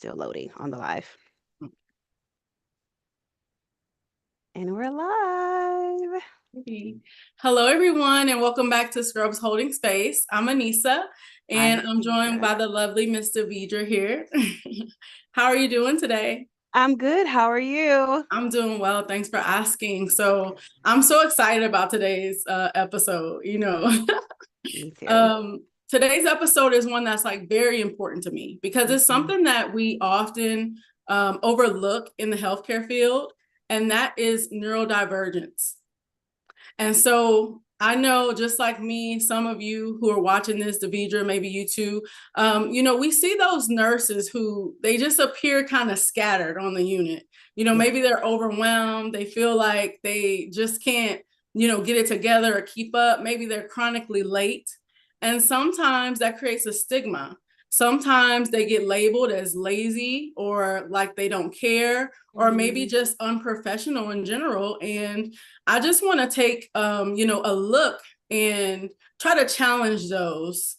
Still loading on the live. And we're live. Okay. Hello, everyone, and welcome back to Scrubs Holding Space. I'm Anissa, and I'm joined by the lovely Miss Devidra here. How are you doing today? I'm good. How are you? I'm doing well. Thanks for asking. So I'm so excited about today's episode. Me too. Today's episode is one that's like very important to me because it's something that we often overlook in the healthcare field, and that is neurodivergence. And so I know, just like me, some of you who are watching this, Devidra, maybe you too, we see those nurses who they just appear kind of scattered on the unit. Maybe they're overwhelmed. They feel like they just can't, get it together or keep up. Maybe they're chronically late. And sometimes that creates a stigma. Sometimes they get labeled as lazy or like they don't care, or maybe just unprofessional in general. And I just want to take, a look and try to challenge those,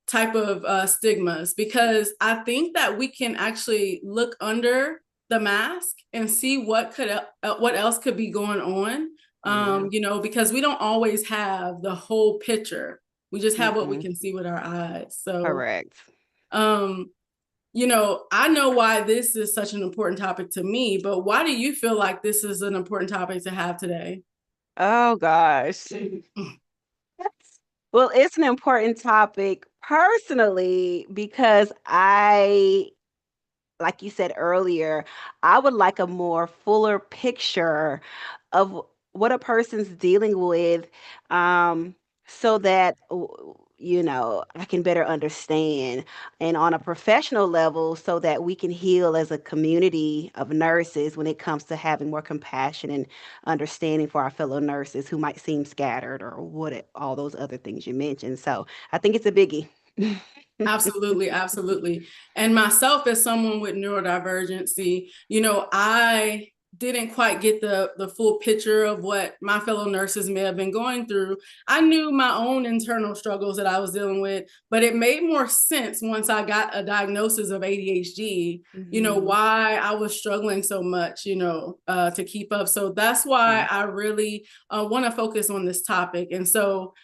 type of stigmas, because I think that we can actually look under the mask and see what else could be going on, because we don't always have the whole picture. We just have what we can see with our eyes. So, correct. I know why this is such an important topic to me, but why do you feel like this is an important topic to have today? Oh gosh. Well, it's an important topic personally because like you said earlier, I would like a more fuller picture of what a person's dealing with, so that I can better understand, and on a professional level, so that we can heal as a community of nurses when it comes to having more compassion and understanding for our fellow nurses who might seem scattered or all those other things you mentioned. So I think it's a biggie. Absolutely, absolutely. And myself, as someone with neurodivergency, I didn't quite get the full picture of what my fellow nurses may have been going through. I knew my own internal struggles that I was dealing with, but it made more sense once I got a diagnosis of ADHD, why I was struggling so much, to keep up. So that's why I really want to focus on this topic. And so,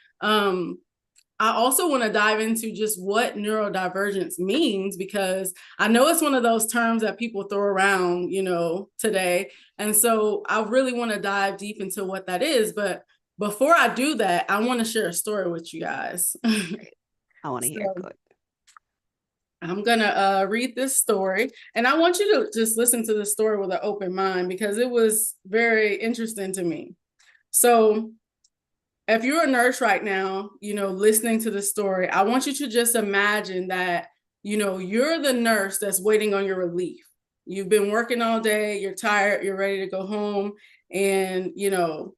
I also want to dive into just what neurodivergence means, because I know it's one of those terms that people throw around, today. And so I really want to dive deep into what that is. But before I do that, I want to share a story with you guys. I want to hear it. Good. I'm going to read this story, and I want you to just listen to the story with an open mind, because it was very interesting to me. So if you're a nurse right now, listening to the story, I want you to just imagine that, you're the nurse that's waiting on your relief. You've been working all day, you're tired, you're ready to go home, and, you're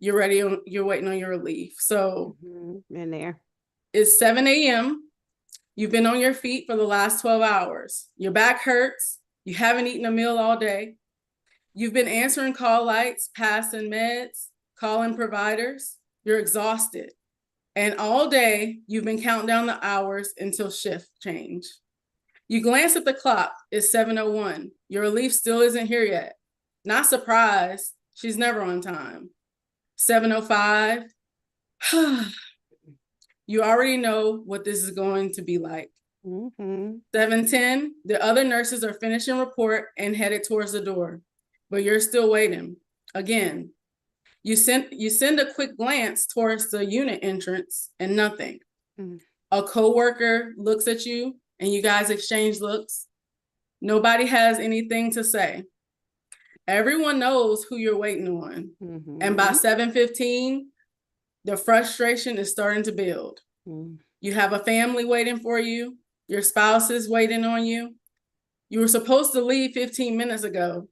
waiting on your relief. So in there. It's 7 a.m. You've been on your feet for the last 12 hours. Your back hurts. You haven't eaten a meal all day. You've been answering call lights, passing meds, calling providers. You're exhausted. And all day, you've been counting down the hours until shift change. You glance at the clock. It's 7:01. Your relief still isn't here yet. Not surprised. She's never on time. 7:05. You already know what this is going to be like. 7:10. The other nurses are finishing report and headed towards the door, but you're still waiting. Again, you send a quick glance towards the unit entrance and nothing. A coworker looks at you and you guys exchange looks. Nobody has anything to say. Everyone knows who you're waiting on. And by 7:15, the frustration is starting to build. You have a family waiting for you. Your spouse is waiting on you. You were supposed to leave 15 minutes ago,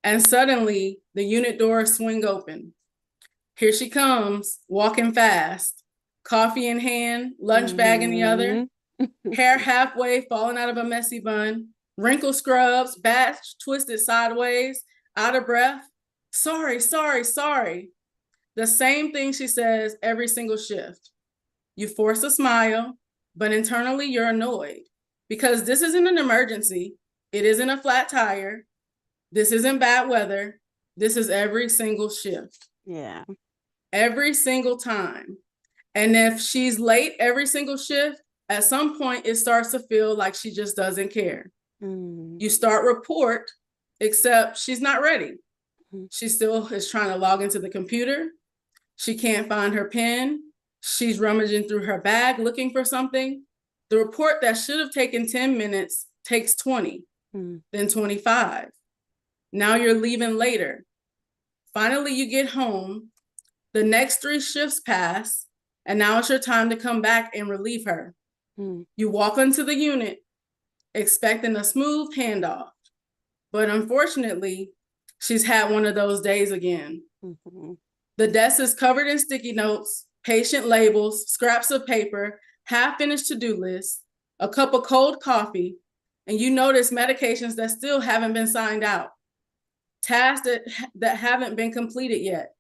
and suddenly the unit doors swing open. Here she comes, walking fast, coffee in hand, lunch bag in the other, hair halfway falling out of a messy bun, wrinkle scrubs, back twisted sideways, out of breath. Sorry, sorry, sorry. The same thing she says every single shift. You force a smile, but internally you're annoyed. because this isn't an emergency. It isn't a flat tire. This isn't bad weather. This is every single shift. Yeah. Every single time. And if she's late every single shift, at some point it starts to feel like she just doesn't care. Mm. You start report, except she's not ready. Mm. She still is trying to log into the computer. She can't find her pen. She's rummaging through her bag looking for something. The report that should have taken 10 minutes takes 20, then 25. Now you're leaving later. Finally, you get home. The next 3 shifts pass, and now it's your time to come back and relieve her. You walk into the unit expecting a smooth handoff, but unfortunately, she's had one of those days again. The desk is covered in sticky notes, patient labels, scraps of paper, half-finished to-do lists, a cup of cold coffee, and you notice medications that still haven't been signed out, tasks that haven't been completed yet,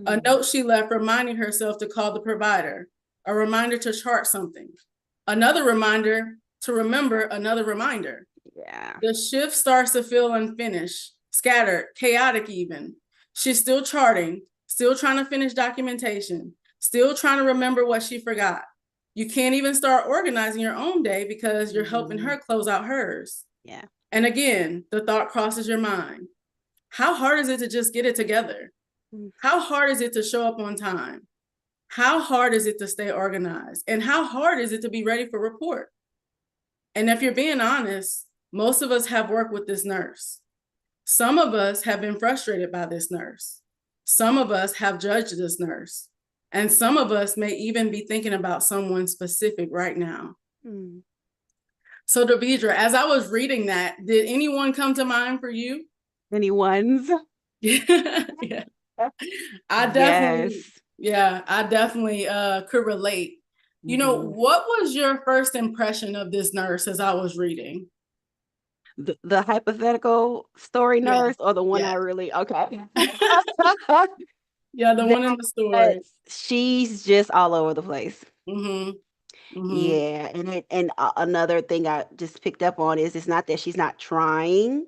a note she left reminding herself to call the provider, a reminder to chart something, another reminder to remember another reminder. Yeah. The shift starts to feel unfinished, scattered, chaotic even. She's still charting, still trying to finish documentation, still trying to remember what she forgot. You can't even start organizing your own day because you're helping her close out hers. Yeah. And again, the thought crosses your mind. How hard is it to just get it together? How hard is it to show up on time? How hard is it to stay organized? And how hard is it to be ready for report? And if you're being honest, most of us have worked with this nurse. Some of us have been frustrated by this nurse. Some of us have judged this nurse. And some of us may even be thinking about someone specific right now. So, Davidra, as I was reading that, did anyone come to mind for you? Anyone's? Yeah. I definitely could relate. You know, what was your first impression of this nurse as I was reading? The hypothetical story nurse or the one I really okay. Yeah, the one in the story. She's just all over the place. Mm-hmm. Yeah, and another thing I just picked up on is it's not that she's not trying,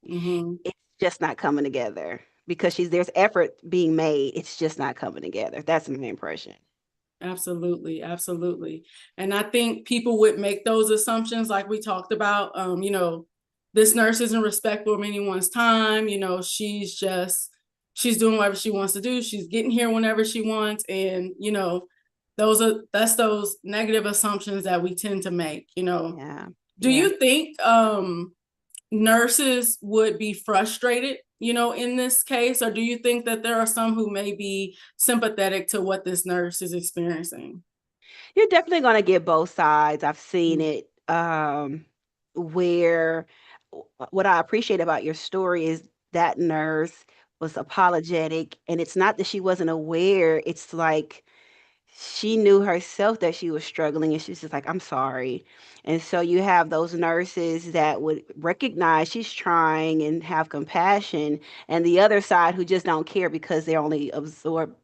it's just not coming together because there's effort being made. It's just not coming together. That's my impression. Absolutely, absolutely. And I think people would make those assumptions like we talked about. You know, this nurse isn't respectful of anyone's time. You know, she's doing whatever she wants to do. She's getting here whenever she wants. And, you know, that's those negative assumptions that we tend to make, you know. Yeah. Do you think nurses would be frustrated, you know, in this case? Or do you think that there are some who may be sympathetic to what this nurse is experiencing? You're definitely going to get both sides. I've seen it where what I appreciate about your story is that nurse was apologetic. And it's not that she wasn't aware, it's like she knew herself that she was struggling and she's just like, I'm sorry. And so you have those nurses that would recognize she's trying and have compassion, and the other side who just don't care because they're only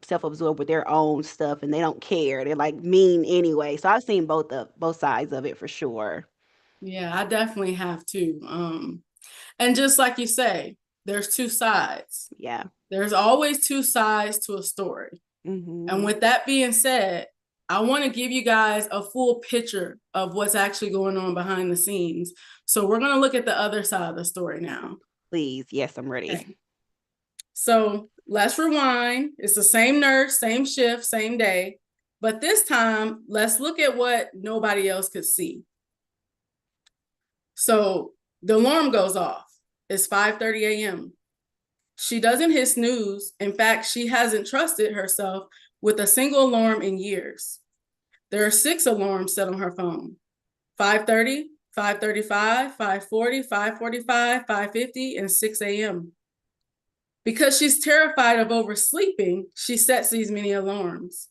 self-absorbed with their own stuff and they don't care. They're like mean anyway. So I've seen both sides of it for sure. Yeah, I definitely have too. And just like you say, there's two sides. Yeah. There's always two sides to a story. And with that being said, I want to give you guys a full picture of what's actually going on behind the scenes. So we're going to look at the other side of the story now. Please. Yes, I'm ready. Okay. So let's rewind. It's the same nurse, same shift, same day. But this time, let's look at what nobody else could see. So the alarm goes off. It's 5:30 a.m. She doesn't hit snooze. In fact, she hasn't trusted herself with a single alarm in years. There are 6 alarms set on her phone: 5:30, 5:35, 5:40, 5:45, 5:50, and 6 a.m. Because she's terrified of oversleeping, she sets these many alarms.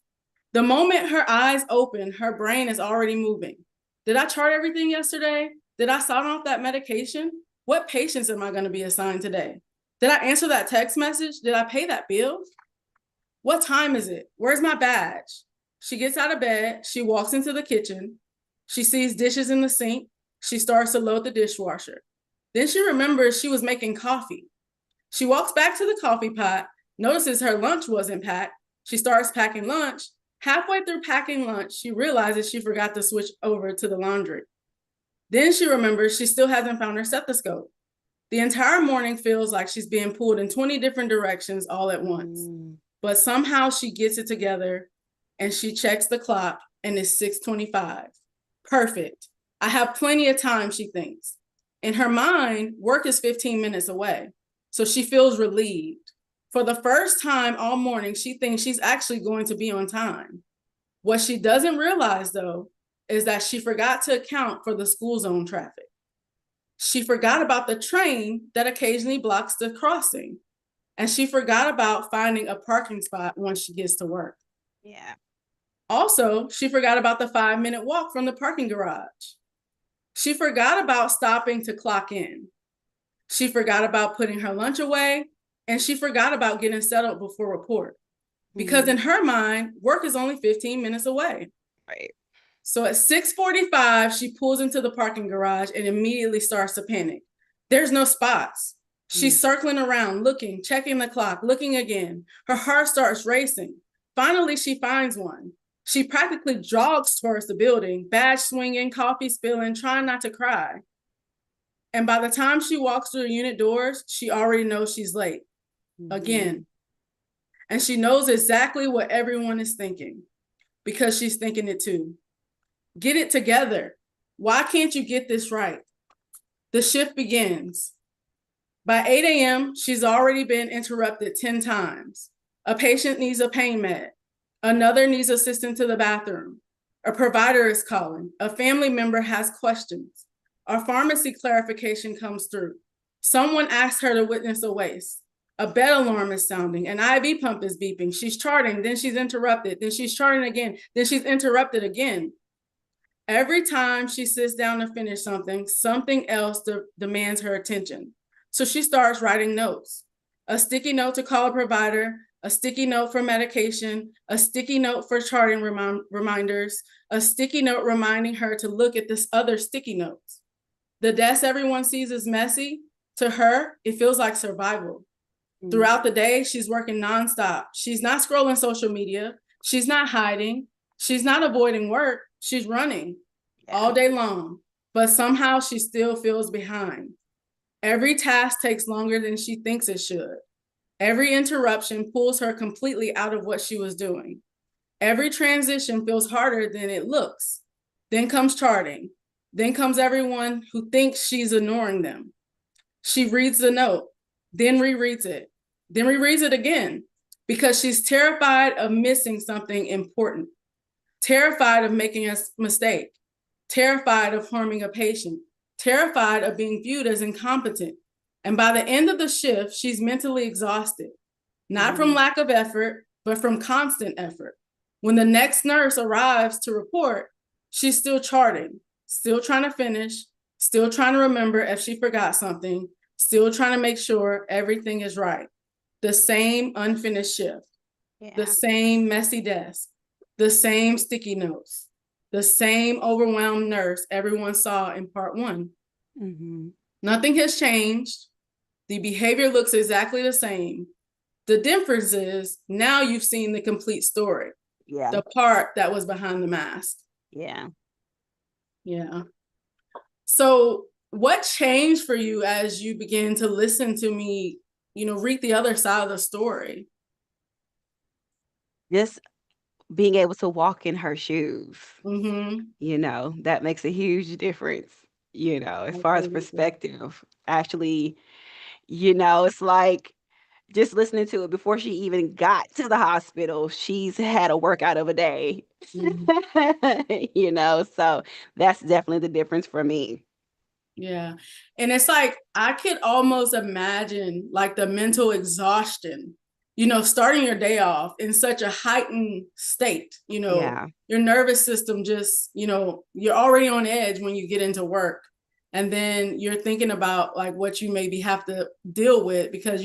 The moment her eyes open, her brain is already moving. Did I chart everything yesterday? Did I sign off that medication? What patients am I going to be assigned today? Did I answer that text message? Did I pay that bill? What time is it? Where's my badge? She gets out of bed. She walks into the kitchen. She sees dishes in the sink. She starts to load the dishwasher. Then she remembers she was making coffee. She walks back to the coffee pot, notices her lunch wasn't packed. She starts packing lunch. Halfway through packing lunch, she realizes she forgot to switch over to the laundry. Then she remembers she still hasn't found her stethoscope. The entire morning feels like she's being pulled in 20 different directions all at once. But somehow she gets it together and she checks the clock and it's 6:25. Perfect. I have plenty of time, she thinks. In her mind, work is 15 minutes away. So she feels relieved. For the first time all morning, she thinks she's actually going to be on time. What she doesn't realize, though, is that she forgot to account for the school zone traffic. She forgot about the train that occasionally blocks the crossing. And she forgot about finding a parking spot once she gets to work. Yeah. Also, she forgot about the 5-minute walk from the parking garage. She forgot about stopping to clock in. She forgot about putting her lunch away, and she forgot about getting settled before report. Because in her mind, work is only 15 minutes away. Right. So at 6:45, she pulls into the parking garage and immediately starts to panic. There's no spots. She's circling around, looking, checking the clock, looking again. Her heart starts racing. Finally, she finds one. She practically jogs towards the building, badge swinging, coffee spilling, trying not to cry. And by the time she walks through the unit doors, she already knows she's late. Again. And she knows exactly what everyone is thinking because she's thinking it too. Get it together. Why can't you get this right? The shift begins. By 8 a.m., she's already been interrupted 10 times. A patient needs a pain med. Another needs assistance to the bathroom. A provider is calling. A family member has questions. A pharmacy clarification comes through. Someone asks her to witness a waste. A bed alarm is sounding. An IV pump is beeping. She's charting, then she's interrupted. Then she's charting again. Then she's interrupted again. Every time she sits down to finish something, something else demands her attention. So she starts writing notes. A sticky note to call a provider, a sticky note for medication, a sticky note for charting reminders, a sticky note reminding her to look at this other sticky notes. The desk everyone sees is messy. To her, it feels like survival. Throughout the day, she's working nonstop. She's not scrolling social media. She's not hiding. She's not avoiding work. She's running all day long, but somehow she still feels behind. Every task takes longer than she thinks it should. Every interruption pulls her completely out of what she was doing. Every transition feels harder than it looks. Then comes charting. Then comes everyone who thinks she's ignoring them. She reads the note, then rereads it, then rereads it again, because she's terrified of missing something important, terrified of making a mistake, terrified of harming a patient, terrified of being viewed as incompetent. And by the end of the shift, she's mentally exhausted, not from lack of effort, but from constant effort. When the next nurse arrives to report, she's still charting, still trying to finish, still trying to remember if she forgot something, still trying to make sure everything is right. The same unfinished shift, the same messy desk, the same sticky notes, the same overwhelmed nurse everyone saw in part one. Nothing has changed. The behavior looks exactly the same. The difference is now you've seen the complete story. The part that was behind the mask. Yeah. So what changed for you as you began to listen to me, read the other side of the story? Just being able to walk in her shoes, that makes a huge difference, as far as perspective. Actually, it's like just listening to it before she even got to the hospital, she's had a workout of a day. So that's definitely the difference for me. Yeah. And it's like, I could almost imagine like the mental exhaustion, starting your day off in such a heightened state, your nervous system just, you're already on edge when you get into work. And then you're thinking about like what you maybe have to deal with because,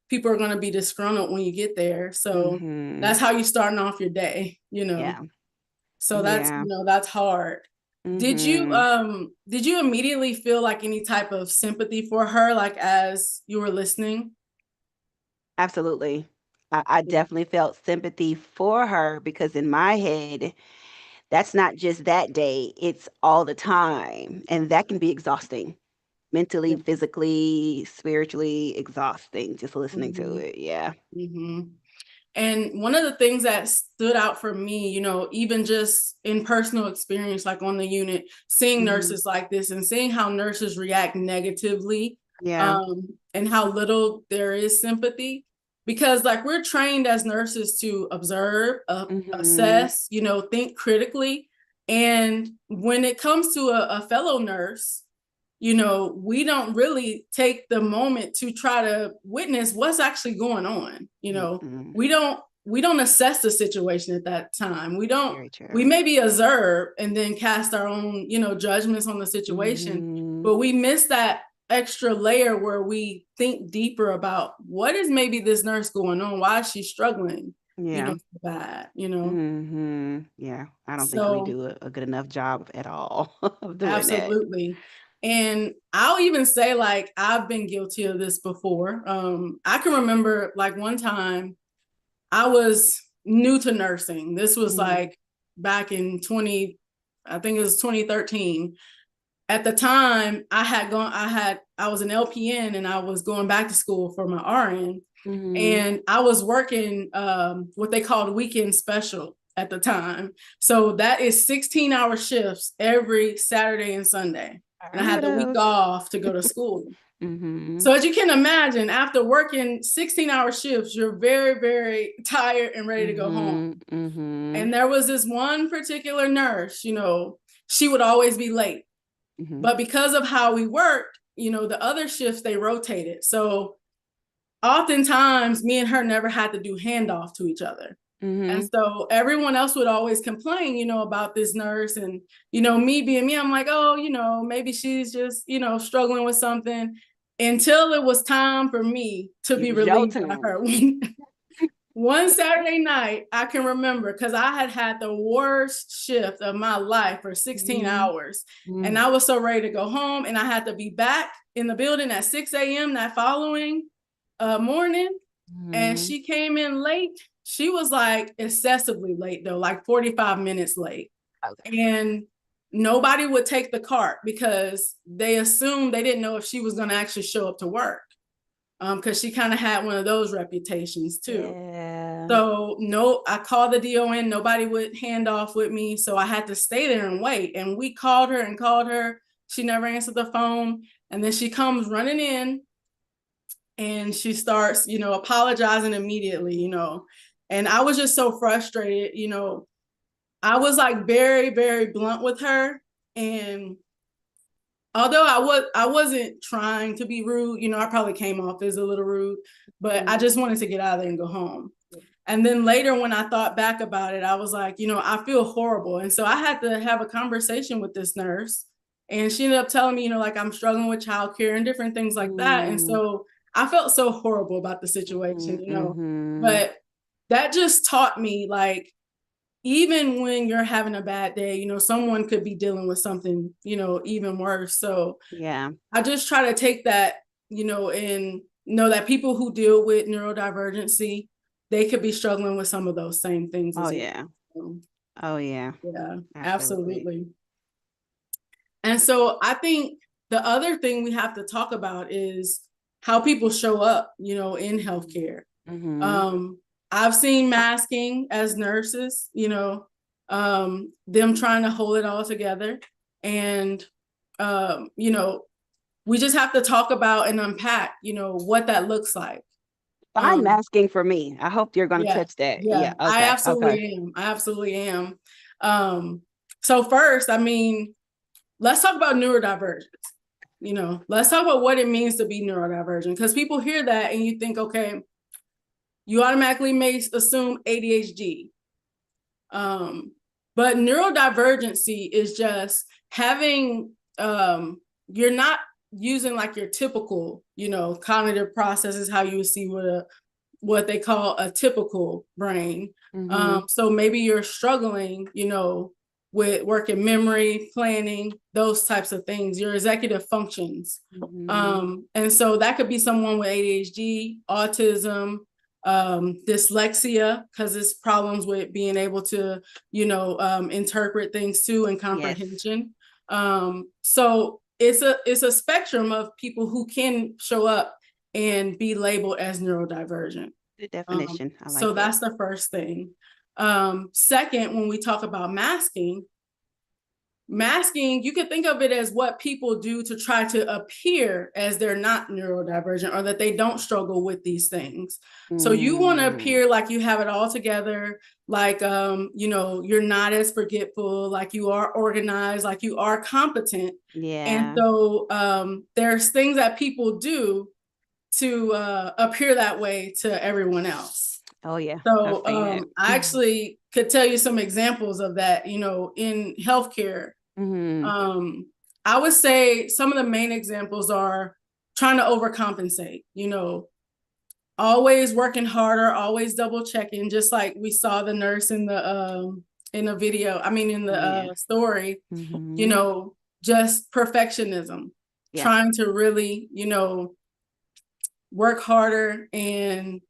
people are going to be disgruntled when you get there. So that's how you're starting off your day, So that's, that's hard. Mm-hmm. Did you immediately feel like any type of sympathy for her, like as you were listening? Absolutely. I definitely felt sympathy for her because in my head, that's not just that day, it's all the time. And that can be exhausting, mentally, Yeah. physically, spiritually exhausting, just listening to Mm-hmm. it. Yeah. Mm-hmm. And one of the things that stood out for me, even just in personal experience, like on the unit, seeing Hmm. nurses like this and seeing how nurses react negatively, Yeah. and how little there is sympathy. Because, like, we're trained as nurses to observe, Hmm. assess, think critically. And when it comes to a fellow nurse, we don't really take the moment to try to witness what's actually going on. Hmm. We don't assess the situation at that time. Very We true. maybe observe and then cast our own, judgments on the situation, Hmm. but we miss that extra layer where we think deeper about what is maybe this nurse going on, why is she struggling, Yeah. so bad, Yeah. I don't think we so do a good enough job at all of doing that. absolutely. And I'll even say, like, I've been guilty of this before. I can remember, like, one time I was new to nursing. This was Hmm. like back in I think it was 2013. At the time, I was an LPN and I was going back to school for my RN. Hmm. And I was working what they called weekend special at the time. So that is 16-hour shifts every Saturday and Sunday. I And I remember had the week those. off to go to school. Hmm. So as you can imagine, after working 16-hour shifts, you're very, very tired and ready to go home. Mhm, mhm, And there was this one particular nurse, she would always be late. mhm, But because of how we worked, the other shifts, they rotated. So oftentimes me and her never had to do handoff to each other. And mhm, so everyone else would always complain, about this nurse. And, me being me, I'm like, oh, maybe she's just, struggling with something, until it was time for me to it be was your relieved by turn. her. One Saturday night, I can remember, because I had had the worst shift of my life for 16 Mhm, hours. And mm, I was so ready to go home. And I had to be back in the building at 6 a.m. that following morning. And mhm, she came in late. She was like excessively late, though, like 45 minutes late. okay. And nobody would take the cart because they assumed, they didn't know if she was going to actually show up to work. Because she kind of had one of those reputations too. Yeah. So no, I called the DON. Nobody would hand off with me, so I had to stay there and wait. And we called her and called her. She never answered the phone. And then she comes running in and she starts, apologizing immediately. And I was just so frustrated. I was like very, very blunt with her. And although I wasn't trying to be rude, I probably came off as a little rude, but I Mhm, just wanted to get out of there and go home. And then later, when I thought back about it, I was like, I feel horrible. And so I had to have a conversation with this nurse. And she ended up telling me, like, I'm struggling with childcare and different things like that. And mm, so I felt so horrible about the mhm, situation. mhm. But that just taught me, like, even when you're having a bad day, someone could be dealing with something, even worse. So Yeah. I just try to take that, and know that people who deal with neurodivergency, they could be struggling with some of those same things Oh, as yeah. well. Oh, yeah. Yeah, Absolutely. absolutely. And so I think the other thing we have to talk about is how people show up, in healthcare. Mhm. Um, I've seen masking as nurses, them trying to hold it all together. And, um, you know, we just have to talk about and unpack, what that looks like. Fine Um, masking for me. I hope you're gonna yeah, touch that. yeah, Yeah, okay, okay. I absolutely am. Um, so first, I mean, let's talk about neurodivergence. Let's talk about what it means to be neurodivergent, because people hear that and you think, okay, you automatically may assume ADHD. Um, but neurodivergency is just having, you're not using like your typical, cognitive processes, how you see what they call a typical brain. Mhm. So maybe you're struggling, with working memory, planning, those types of things, your executive functions. And so that could be someone with ADHD, autism, dyslexia, because it's problems with being able to, interpret things too, and comprehension. So it's a spectrum of people who can show up and be labeled as neurodivergent. Good definition. I So like it. that's the first thing. Second, when we talk about masking, you could think of it as what people do to try to appear as they're not neurodivergent or that they don't struggle with these things. So you want to appear like you have it all together, like you're not as forgetful, like you are organized, like you are competent. And so there's things that people do to appear that way to everyone else. Oh yeah. So I actually could tell you some examples of that, in healthcare. I would say some of the main examples are trying to overcompensate, always working harder, always double checking, just like we saw the nurse in the video, in the story, just perfectionism, trying to really, work harder and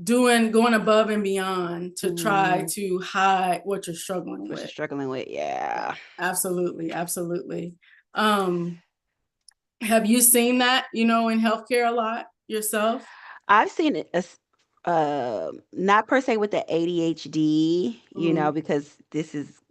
going above and beyond to try to hide what you're struggling with. Yeah. Absolutely. Have you seen that, in healthcare a lot yourself? I've seen it not per se with the ADHD, because this is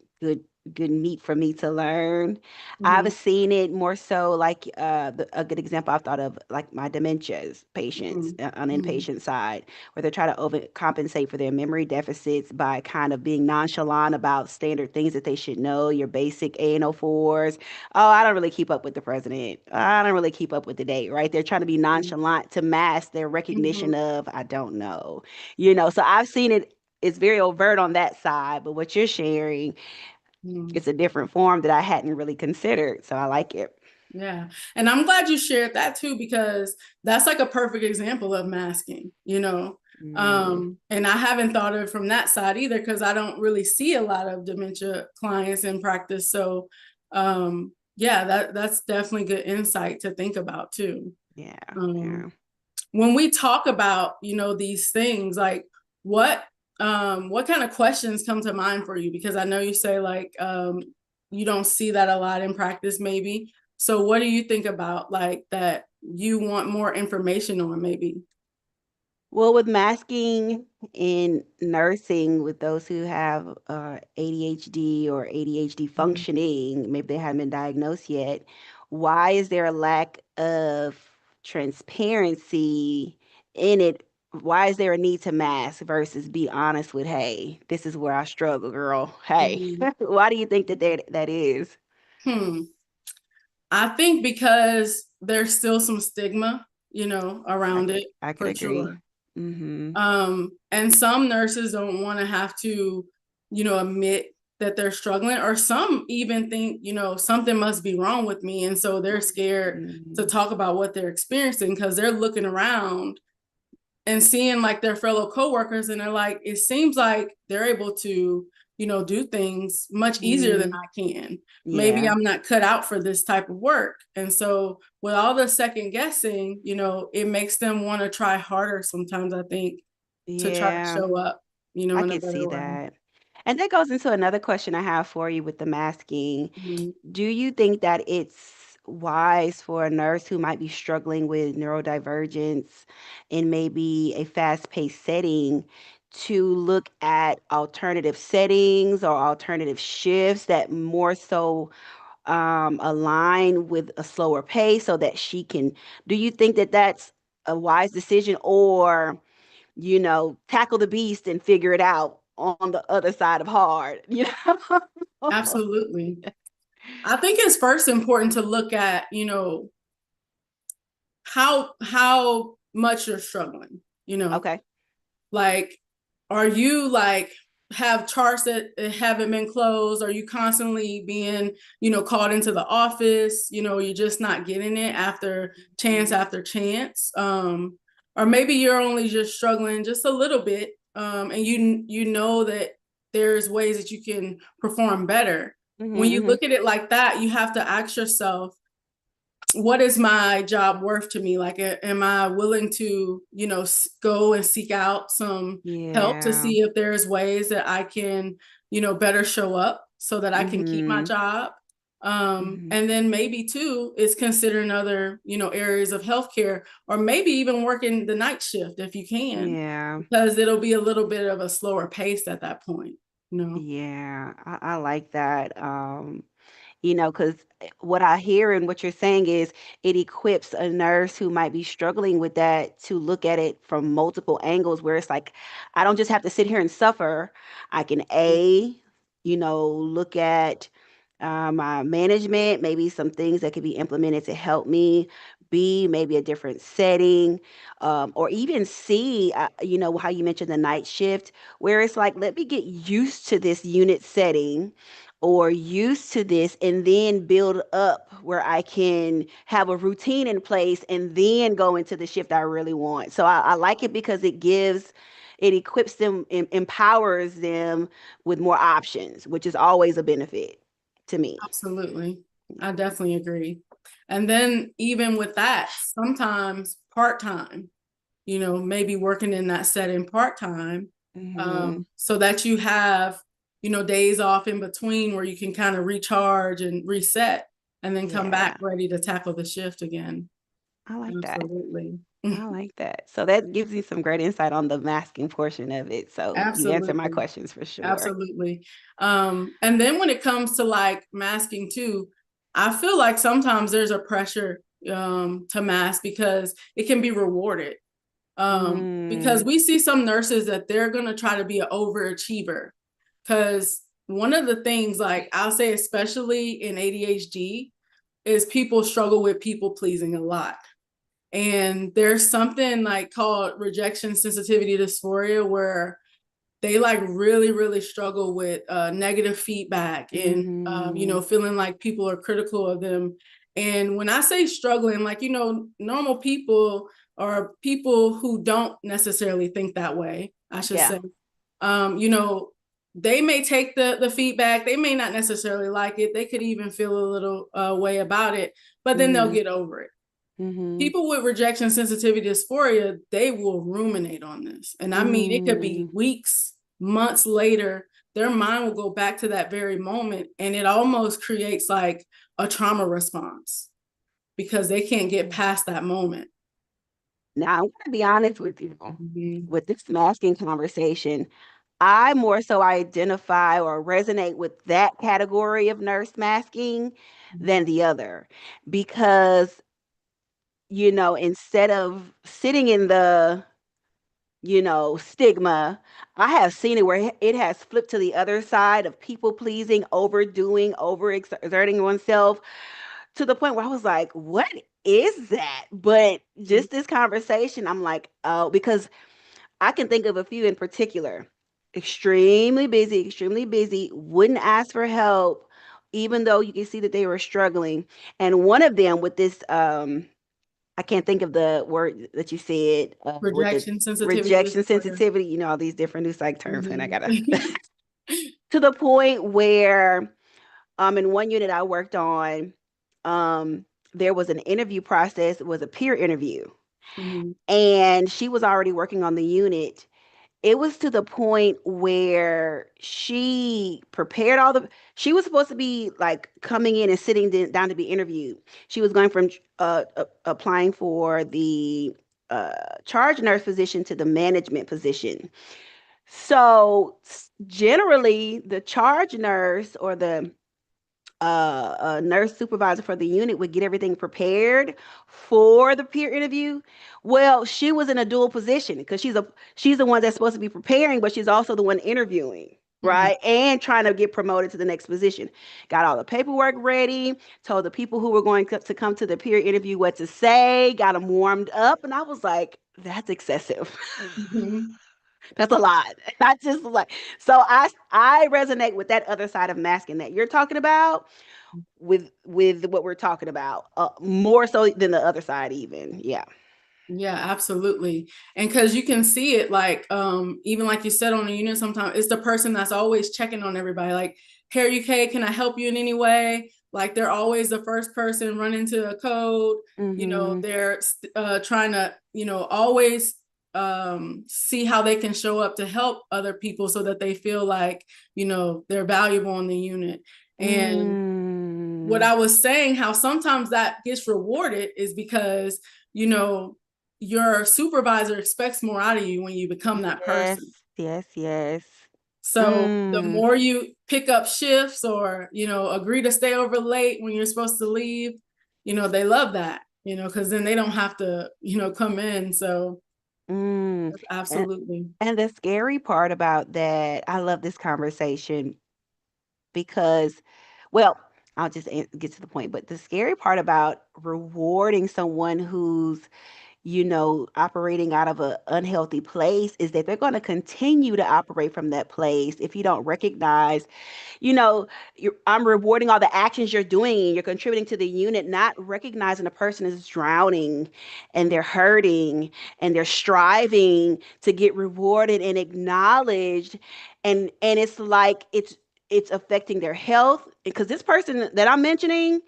good meat for me to learn. I've seen it more so like a good example I've thought of, like my dementias patients on inpatient side, where they're trying to overcompensate for their memory deficits by kind of being nonchalant about standard things that they should know, your basic ANO4s. Oh, I don't really keep up with the president. I don't really keep up with the date, right? They're trying to be nonchalant to mask their recognition of, I don't know. So I've seen it. It's very overt on that side, but what you're sharing, it's a different form that I hadn't really considered. So I like it. Yeah. And I'm glad you shared that too, because that's like a perfect example of masking, and I haven't thought of it from that side either, because I don't really see a lot of dementia clients in practice. So that's definitely good insight to think about too. Yeah. When we talk about, these things, like what kind of questions come to mind for you? Because I know you say like you don't see that a lot in practice, maybe. So what do you think about, like, that you want more information on, maybe? Well, with masking in nursing, with those who have ADHD or ADHD functioning, maybe they haven't been diagnosed yet, why is there a lack of transparency in it? Why is there a need to mask versus be honest with, hey, this is where I struggle, girl. Hey, why do you think that is? I think because there's still some stigma, around it, I could for agree. sure. And some nurses don't want to have to, admit that they're struggling, or some even think, something must be wrong with me. And so they're scared to talk about what they're experiencing, because they're looking around and seeing like their fellow coworkers, and they're like, it seems like they're able to, do things much easier than I can. Maybe I'm not cut out for this type of work. And so with all the second guessing, it makes them want to try harder sometimes, I think, to try to show up, in I a can better see way. that. And that goes into another question I have for you with the masking. Do you think that it's wise for a nurse who might be struggling with neurodivergence in maybe a fast-paced setting to look at alternative settings or alternative shifts that more so align with a slower pace so that she can, do you think that that's a wise decision, or tackle the beast and figure it out on the other side of hard, Absolutely. I think it's first important to look at, how much you're struggling, Okay. like, are you like have charts that haven't been closed? Are you constantly being, called into the office? You're just not getting it after chance. Or maybe you're only just struggling just a little bit. And you know that there's ways that you can perform better. When you Mhm. look at it like that, you have to ask yourself, what is my job worth to me? Like, am I willing to, go and seek out some help to Yeah. see if there's ways that I can, better show up so that I can keep my Mhm. job? Mhm. And then maybe too is considering other, areas of healthcare, or maybe even working the night shift if you can, Yeah. because it'll be a little bit of a slower pace at that point. Yeah. I like that. Because what I hear and what you're saying is it equips a nurse who might be struggling with that to look at it from multiple angles, where it's like, I don't just have to sit here and suffer. I can look at my management, maybe some things that could be implemented to help me. B, maybe a different setting, or even C, how you mentioned the night shift, where it's like, let me get used to this unit setting or used to this and then build up where I can have a routine in place and then go into the shift I really want. So I like it because it equips them, empowers them with more options, which is always a benefit to me. Absolutely. I definitely agree. And then even with that, sometimes part-time, maybe working in that setting part-time, Hmm. so that you have, days off in between where you can kind of recharge and reset and then come Yeah, back ready to tackle the shift again. I like that. Absolutely. I like that. So that gives you some great insight on the masking portion of it. So you answered my Absolutely. questions for sure. Absolutely. And then when it comes to like masking too, I feel like sometimes there's a pressure to mask because it can be rewarded. Because Mm, we see some nurses that they're gonna try to be an overachiever. Because one of the things, like I'll say, especially in ADHD, is people struggle with people pleasing a lot. And there's something like called rejection sensitivity dysphoria where they like really really struggle with negative feedback and mm-hmm. feeling like people are critical of them. And when I say struggling, like, normal people or people who don't necessarily think that way, I should Yeah. say, um, you know they may take the feedback, they may not necessarily like it, they could even feel a little way about it, but then they'll Mm-hmm. get over it. Mm-hmm. People with rejection sensitivity dysphoria, they will ruminate on this. And I mean, it could Mm-hmm. be weeks, months later, their mind will go back to that very moment. And it almost creates like a trauma response because they can't get past that moment. Now, I'm going to be honest with you. Mhm. With this masking conversation, I more so identify or resonate with that category of nurse masking than the other because, instead of sitting in the, stigma, I have seen it where it has flipped to the other side of people pleasing, overdoing, overexerting oneself to the point where I was like, what is that? But just this conversation, I'm like, oh, because I can think of a few in particular. Extremely busy, wouldn't ask for help, even though you can see that they were struggling. And one of them with this, I can't think of the word that you said, with the Rejection sensitivity rejection disorder. sensitivity, all these different new psych terms, and I Mhm. gotta to the point where in one unit I worked on, um, there was an interview process, it was a peer interview. Mhm. And she was already working on the unit. It was to the point where she was supposed to be like coming in and sitting down to be interviewed. She was going from applying for the uh, charge nurse position to the management position. So generally, the charge nurse or the a nurse supervisor for the unit would get everything prepared for the peer interview. Well, she was in a dual position because she's the one that's supposed to be preparing, but she's also the one interviewing, Mhm. right? And trying to get promoted to the next position. Got all the paperwork ready, told the people who were going to come to the peer interview what to say, got them warmed up, and I was like, that's excessive. Mhm. That's a lot. Not just like so I resonate with that other side of masking that you're talking about with what we're talking about, more so than the other side even. Yeah. Yeah, absolutely. And because you can see it, like, even like you said on the unit, sometimes it's the person that's always checking on everybody, like, "Here, UK, can I help you in any way?" Like, they're always the first person running to a code. Mm-hmm. They're trying to, always see how they can show up to help other people so that they feel like, they're valuable in the unit. And what Mm. I was saying, how sometimes that gets rewarded is because, you know, your supervisor expects more out of you when you become that Yes, person. yes, yes. So the Mm. more you pick up shifts or, agree to stay over late when you're supposed to leave, they love that, because then they don't have to, come in. So Mm. And absolutely. and the scary part about that, I love this conversation because, well, I'll just get to the point. But the scary part about rewarding someone who's, operating out of an unhealthy place is that they're going to continue to operate from that place if you don't recognize, you know, I'm rewarding all the actions you're doing and you're contributing to the unit, not recognizing the person is drowning and they're hurting and they're striving to get rewarded and acknowledged. And it's like it's affecting their health because this person that I'm mentioning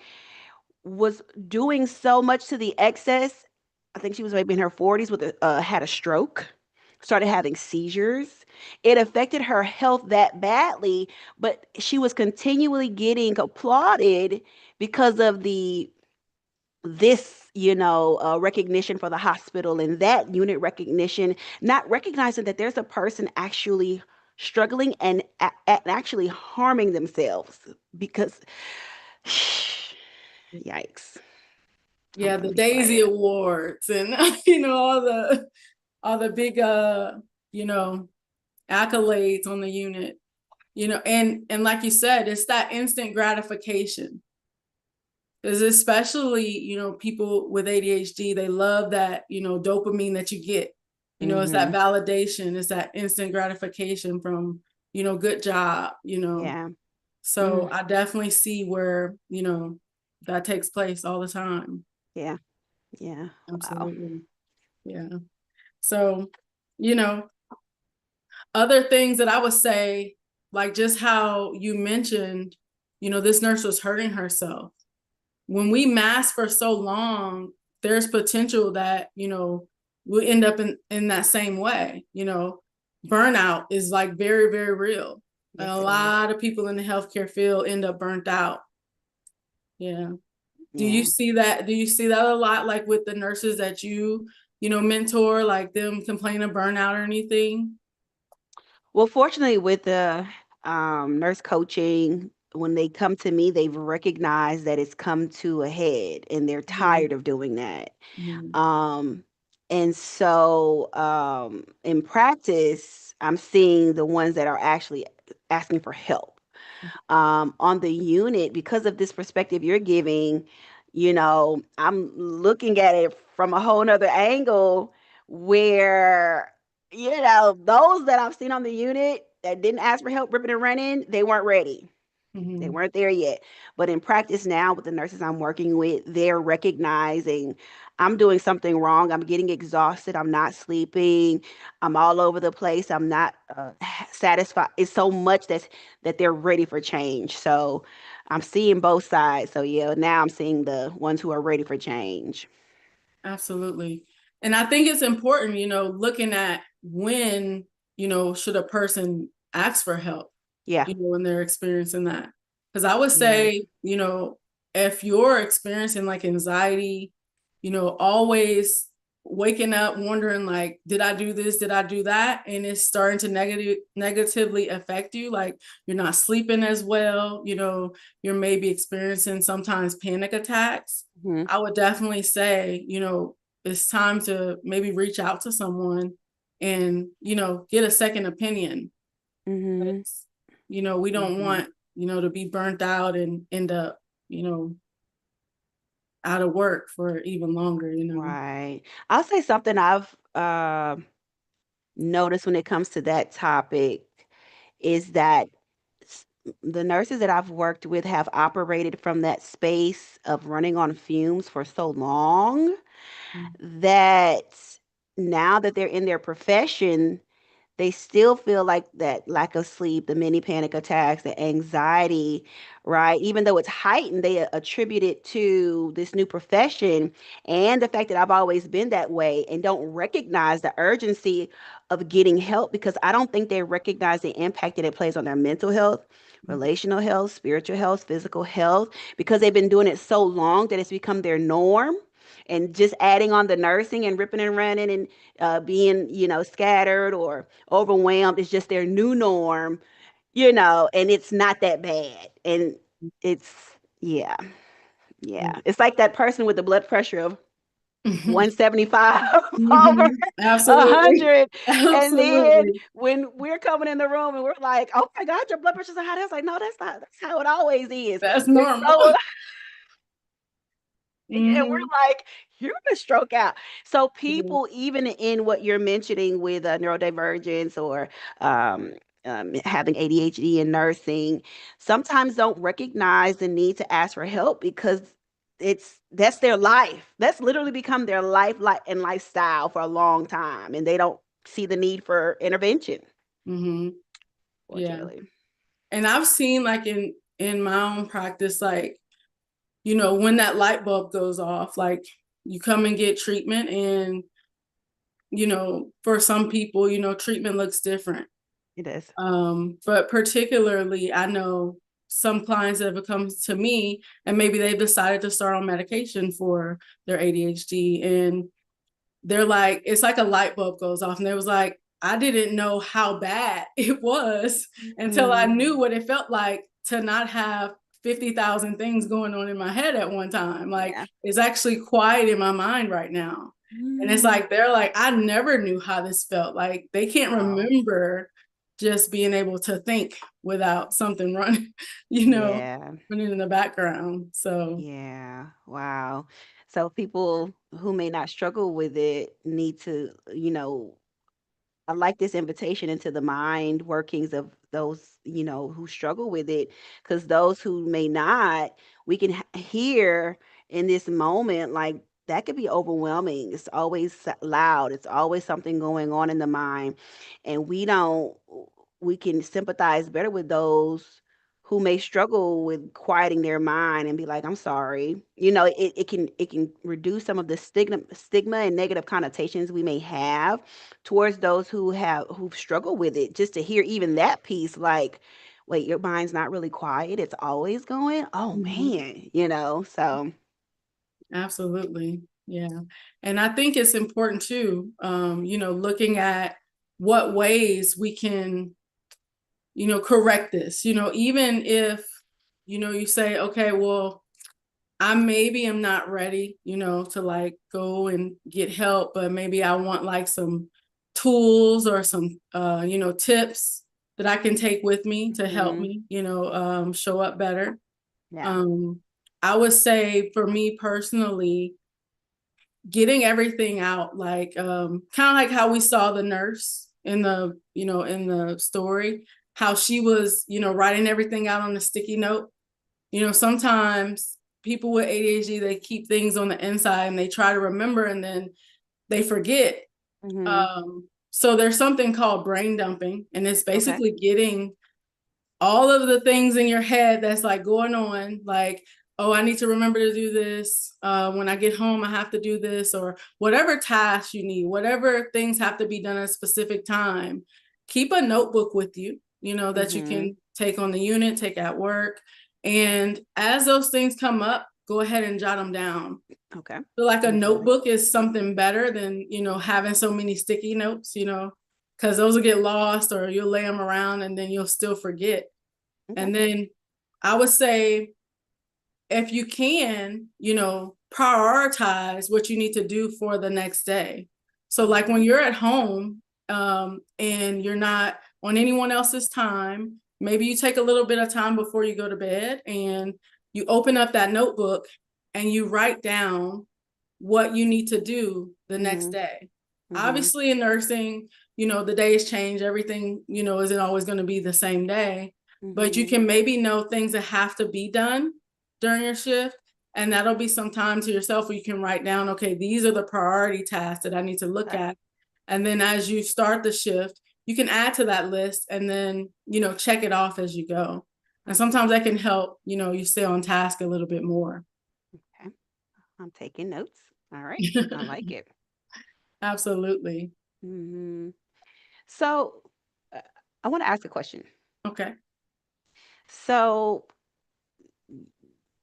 was doing so much to the excess. I think she was maybe in her 40s with had a stroke, started having seizures. It affected her health that badly, but she was continually getting applauded because of the this recognition for the hospital and that unit recognition, not recognizing that there's a person actually struggling and actually harming themselves because yikes. I'm Yeah, gonna the be Daisy quiet. Awards and all the big you know, accolades on the unit. And like you said, it's that instant gratification. Because especially, people with ADHD, they love that, dopamine that you get. It's that Mm-hmm. validation, it's that instant gratification from, good job. Yeah. So Mm. I definitely see where, that takes place all the time. Yeah. Yeah. Wow. Absolutely. Yeah. So, you know, other things that I would say, like just how you mentioned, this nurse was hurting herself. When we mask for so long, there's potential that, we'll end up in that same way. Burnout is like very, very real. Yes, A it is. lot of people in the healthcare field end up burnt out. Yeah. Do you Yeah. see that? Do you see that a lot, like with the nurses that mentor, like them complaining of burnout or anything? Well, fortunately, with the nurse coaching, when they come to me, they've recognized that it's come to a head and they're Mhm. tired of doing that. Mhm. Um, and so in practice, I'm seeing the ones that are actually asking for help. On the unit because of this perspective you're giving, I'm looking at it from a whole nother angle where, those that I've seen on the unit that didn't ask for help ripping and running, they weren't ready. They Mhm. weren't there yet. But in practice now, with the nurses I'm working with, they're recognizing I'm doing something wrong. I'm getting exhausted. I'm not sleeping. I'm all over the place. I'm not satisfied. It's so much that they're ready for change. So I'm seeing both sides. So yeah, now I'm seeing the ones who are ready for change. Absolutely. And I think it's important, looking at when, should a person ask for help, Yeah. when they're experiencing that. Because I would Yeah. say, if you're experiencing like anxiety, always waking up wondering like, did I do this? Did I do that? And it's starting to negatively affect you. Like you're not sleeping as well, you're maybe experiencing sometimes panic attacks. Hmm. I would definitely say, it's time to maybe reach out to someone and, get a second opinion. Hmm. It's, we don't Hmm. want, to be burnt out and end up, you know, out of work for even longer. Right. I'll say something I've noticed when it comes to that topic is that s- the nurses that I've worked with have operated from that space of running on fumes for so long that now that they're in their profession, they still feel like that lack of sleep, the many panic attacks, the anxiety, right? Even though it's heightened, they attribute it to this new profession and the fact that I've always been that way and don't recognize the urgency of getting help because I don't think they recognize the impact that it plays on their mental health, relational health, spiritual health, physical health, because they've been doing it so long that it's become their norm and just adding on the nursing and ripping and running and being, scattered or overwhelmed is just their new norm, and it's not that bad. And it's, yeah, yeah. It's like that person with the blood pressure of 175 over Absolutely. 100. And then Absolutely. when we're coming in the room and we're like, oh my God, your blood pressure's so high. That's like, no, that's not, that's how it always is. That's And normal. so and Hmm. we're like, you're gonna stroke out. So Yeah. people, even in what you're mentioning with neurodivergence or um, having ADHD and nursing, sometimes don't recognize the need to ask for help because that's their life. That's literally become their and lifestyle for a long time, and they don't see the need for intervention. Hmm. Yeah. Fortunately, And I've seen like in my own practice, like, when that light bulb goes off, like you come and get treatment and, for some people, treatment looks different. it is. But particularly, I know some clients that have come to me and maybe they've decided to start on medication for their ADHD. And they're like, it's like a light bulb goes off. And they was like, I didn't know how bad it was until I Mm, knew what it felt like to not have 50,000 things going on in my head at one time. Like, yeah. it's actually quiet in my mind right now. And it's Mm, like, they're like, I never knew how this felt. Like, they can't wow. remember just being able to think without something running, Yeah. running in the background. So, Yeah, wow. So people who may not struggle with it need to, I like this invitation into the mind workings of those, who struggle with it, because those who may not, we can hear in this moment, like that could be overwhelming. It's always loud. It's always something going on in the mind. And we can sympathize better with those who may struggle with quieting their mind and be like, I'm sorry. It can reduce some of the stigma and negative connotations we may have towards those who've struggled with it, just to hear even that piece, like, wait, your mind's not really quiet, it's always going, oh mhm. man, so Absolutely. Yeah. And I think it's important too, looking at what ways we can, correct this, even if, you say, okay, well, I maybe am not ready, to like go and get help, but maybe I want like some tools or some, tips that I can take with me to help mhm, me, show up better. yeah, Um, I would say for me personally, getting everything out, like kind of like how we saw the nurse in the story, how she was, writing everything out on a sticky note. Sometimes people with ADHD, they keep things on the inside and they try to remember and then they forget. mhm, So there's something called brain dumping, and it's okay, basically getting all of the things in your head that's like going on, like, oh, I need to remember to do this. When I get home, I have to do this, or whatever task you need, whatever things have to be done at a specific time. Keep a notebook with you, that you mhm, can take on the unit, take at work. And as those things come up, go ahead and jot them down. okay, So like a absolutely, notebook is something better than, having so many sticky notes, because those will get lost or you'll lay them around and then you'll still forget. okay, And then I would say, if you can, prioritize what you need to do for the next day. So, like okay, when you're at home and you're not on anyone else's time, maybe you take a little bit of time before you go to bed and you open up that notebook and you write down what you need to do the next mhm, day. mhm, Obviously, in nursing, the days change, everything, isn't always going to be the same day, but you mhm, can maybe know things that have to be done during your shift And that'll be some time to yourself where you can write down, okay, these are the priority tasks that I need to look Okay. at. And then as you start the shift, you can add to that list and then, check it off as you go. And sometimes that can help, you stay on task a little bit more. Okay. I'm taking notes. All right. I like it. Absolutely. Hmm. So, uh, I want to ask a question. Okay. So,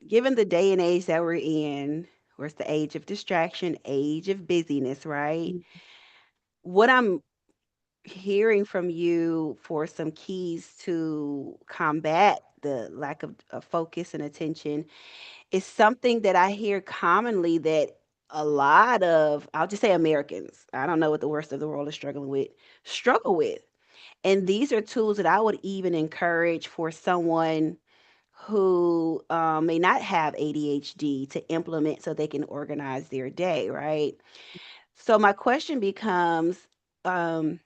given the day and age that we're in, where it's the age of distraction, age of busyness, right? What I'm hearing from you for some keys to combat the lack of focus and attention is something that I hear commonly that a lot of, I'll just say Americans, I don't know what the worst of the world is struggle with. And these are tools that I would even encourage for someone who may not have ADHD to implement so they can organize their day, right? So my question becomes, um,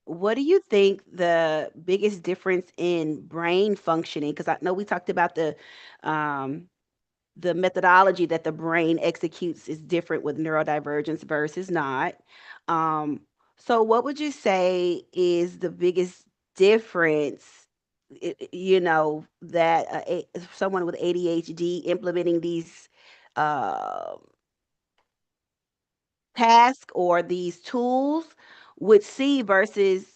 what do you think the biggest difference in brain functioning? Because I know we talked about um, the methodology that the brain executes is different with neurodivergence versus not. Um, so, what would you say is the biggest difference? That someone with ADHD implementing these uh, tasks or these tools would see versus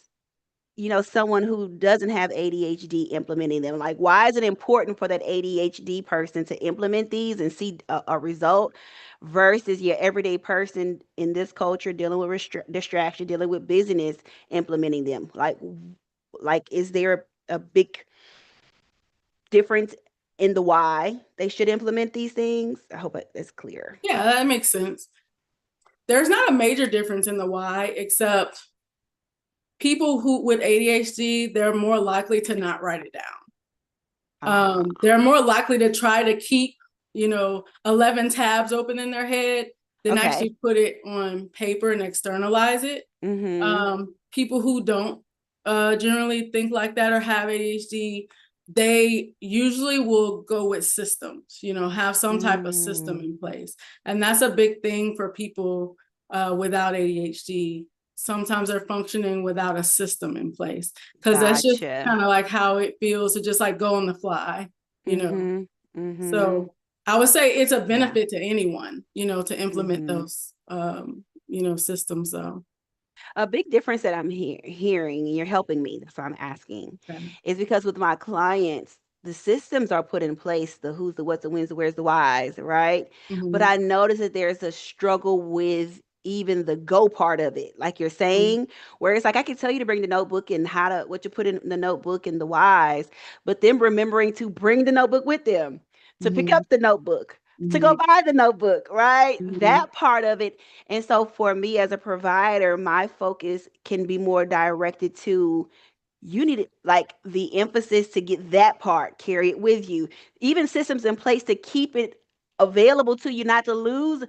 someone who doesn't have ADHD implementing them. Like, why is it important for that ADHD person to implement these and see a result versus your everyday person in this culture dealing with distraction, dealing with busyness, implementing them? Like, is there a big difference in the why they should implement these things? I hope it's clear. Yeah, that makes sense. There's not a major difference in the why, except people who with ADHD, they're more likely to not write it down. Uh-huh. They're more likely to try to keep, 11 tabs open in their head than Okay. actually put it on paper and externalize it. Mm-hmm. People who don't generally think like that or have ADHD, they usually will go with systems, have some type of system Mm, in place. And that's a big thing for people without ADHD. Sometimes they're functioning without a system in place because that's just gotcha. kind of like how it feels to just like go on the fly, you know. Mm-hmm. Mm-hmm. So I would say it's a Yeah. benefit to anyone, to implement Mm-hmm. those, systems. So, A big difference that I'm hearing, and you're helping me, so I'm asking, okay. is because with my clients, the systems are put in place, the who's, the what's, the when's, the where's, the whys, right? But Mm-hmm. I notice that there's a struggle with even the go part of it, like you're saying, where it's like I can tell you to bring the notebook and what you put in the notebook and the whys, but then remembering to bring the notebook with them, to pick Mm-hmm. up the notebook, to go Mm-hmm. buy the notebook, right? Mm-hmm. That part of it. And so for me as a provider, my focus can be more directed to you need it, like the emphasis to get that part, carry it with you. Even systems in place to keep it available to you, not to lose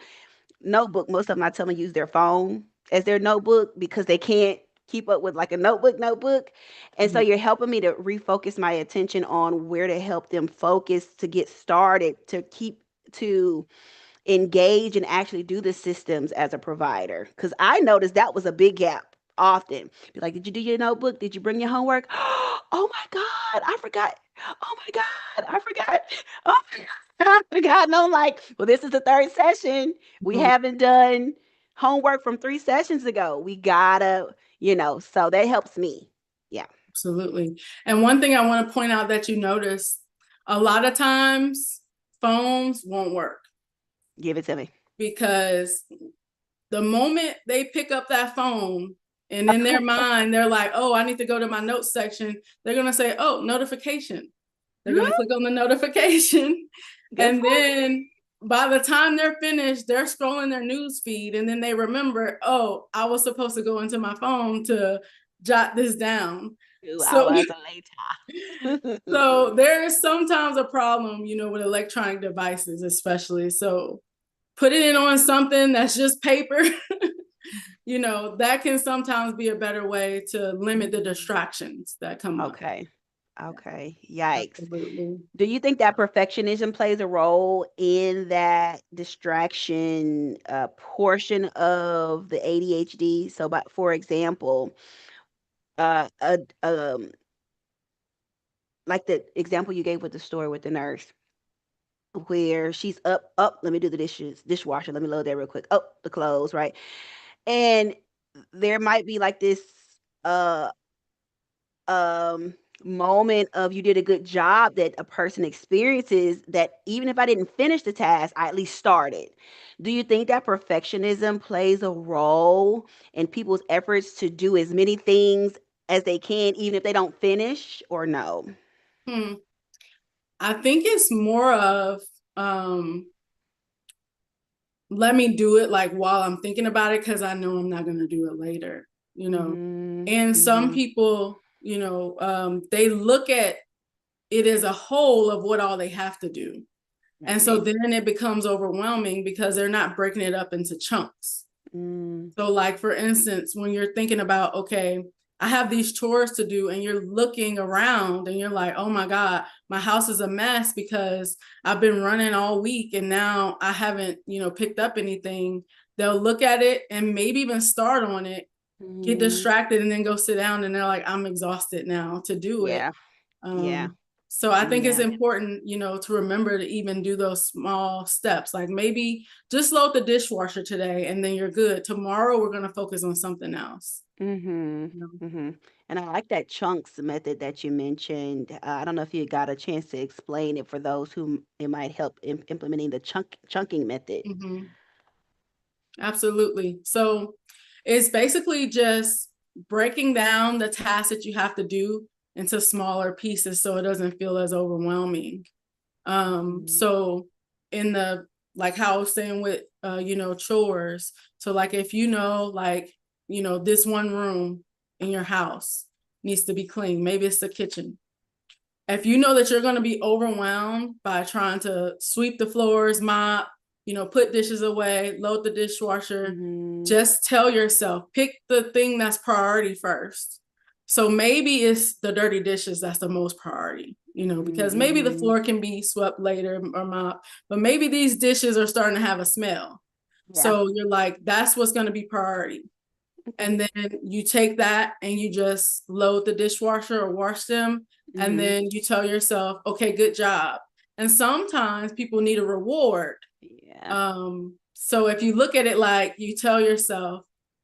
notebook. Most of them I tell them use their phone as their notebook because they can't keep up with like a notebook. And so Mm-hmm. you're helping me to refocus my attention on where to help them focus to get started, to engage and actually do the systems as a provider. Because I noticed that was a big gap often. Be like, did you do your notebook? Did you bring your homework? Oh my God, I forgot. Oh my God, I forgot. Oh my God, I forgot. And I'm like, well, this is the third session. We Mm-hmm. haven't done homework from 3 sessions ago. We gotta, so that helps me. Yeah, Absolutely. And one thing I want to point out that you notice a lot of times phones won't work give it to me. because the moment they pick up that phone and in their mind, they're like, oh, I need to go to my notes section. They're going to say, oh, notification. They're going to click on the notification. Good And point. then by the time they're finished, they're scrolling their news feed. And then they remember, oh, I was supposed to go into my phone to jot this down. 2 hours So, later. so there is sometimes a problem, with electronic devices, especially. So putting it on something that's just paper, that can sometimes be a better way to limit the distractions that come up. Okay. Okay. Yikes. Absolutely. Do you think that perfectionism plays a role in that distraction portion of the ADHD? So, but for example, uh, uh, um, like the example you gave with the story with the nurse, where she's up, let me do the dishwasher, let me load that real quick. Oh, the clothes, right? And there might be like this uh um moment of you did a good job that a person experiences, that even if I didn't finish the task, I at least started. Do you think that perfectionism plays a role in people's efforts to do as many things as they can even if they don't finish, or no? Hmm. I think it's more of um, let me do it like while I'm thinking about it because I know I'm not going to do it later, you know. Mhm. And some Mhm. people, they look at it as a whole of what all they have to do. And so Right. then it becomes overwhelming because they're not breaking it up into chunks. Mm. So, like for instance, when you're thinking about, okay, I have these chores to do, and you're looking around and you're like, oh my God, my house is a mess because I've been running all week and now I haven't, picked up anything. They'll look at it and maybe even start on it, get Mhm. distracted, and then go sit down and they're like, I'm exhausted now to do it. Yeah. Yeah. So I think it's Yeah. important, to remember to even do those small steps. Like maybe just load the dishwasher today and then you're good. Tomorrow we're going to focus on something else. Mhm. You know? Mhm. And I like that chunks method that you mentioned. I don't know if you got a chance to explain it for those who it might help in implementing the chunking method. Mhm. Absolutely. So it's basically just breaking down the tasks that you have to do into smaller pieces so it doesn't feel as overwhelming. Mhm. So in the like how I was saying with chores. So like if like, this one room in your house needs to be clean, maybe it's the kitchen. If you know that you're going to be overwhelmed by trying to sweep the floors, mop, put dishes away, load the dishwasher, Mhm. just tell yourself, pick the thing that's priority first. So maybe it's the dirty dishes that's the most priority, because maybe the Mhm. floor can be swept later or mop, but maybe these dishes are starting to have a smell. Yeah. So you're like, that's what's going to be priority. Okay. And then you take that and you just load the dishwasher or wash them. And Mhm. then you tell yourself, okay, good job. And sometimes people need a reward. Yeah. So if you look at it like you tell yourself,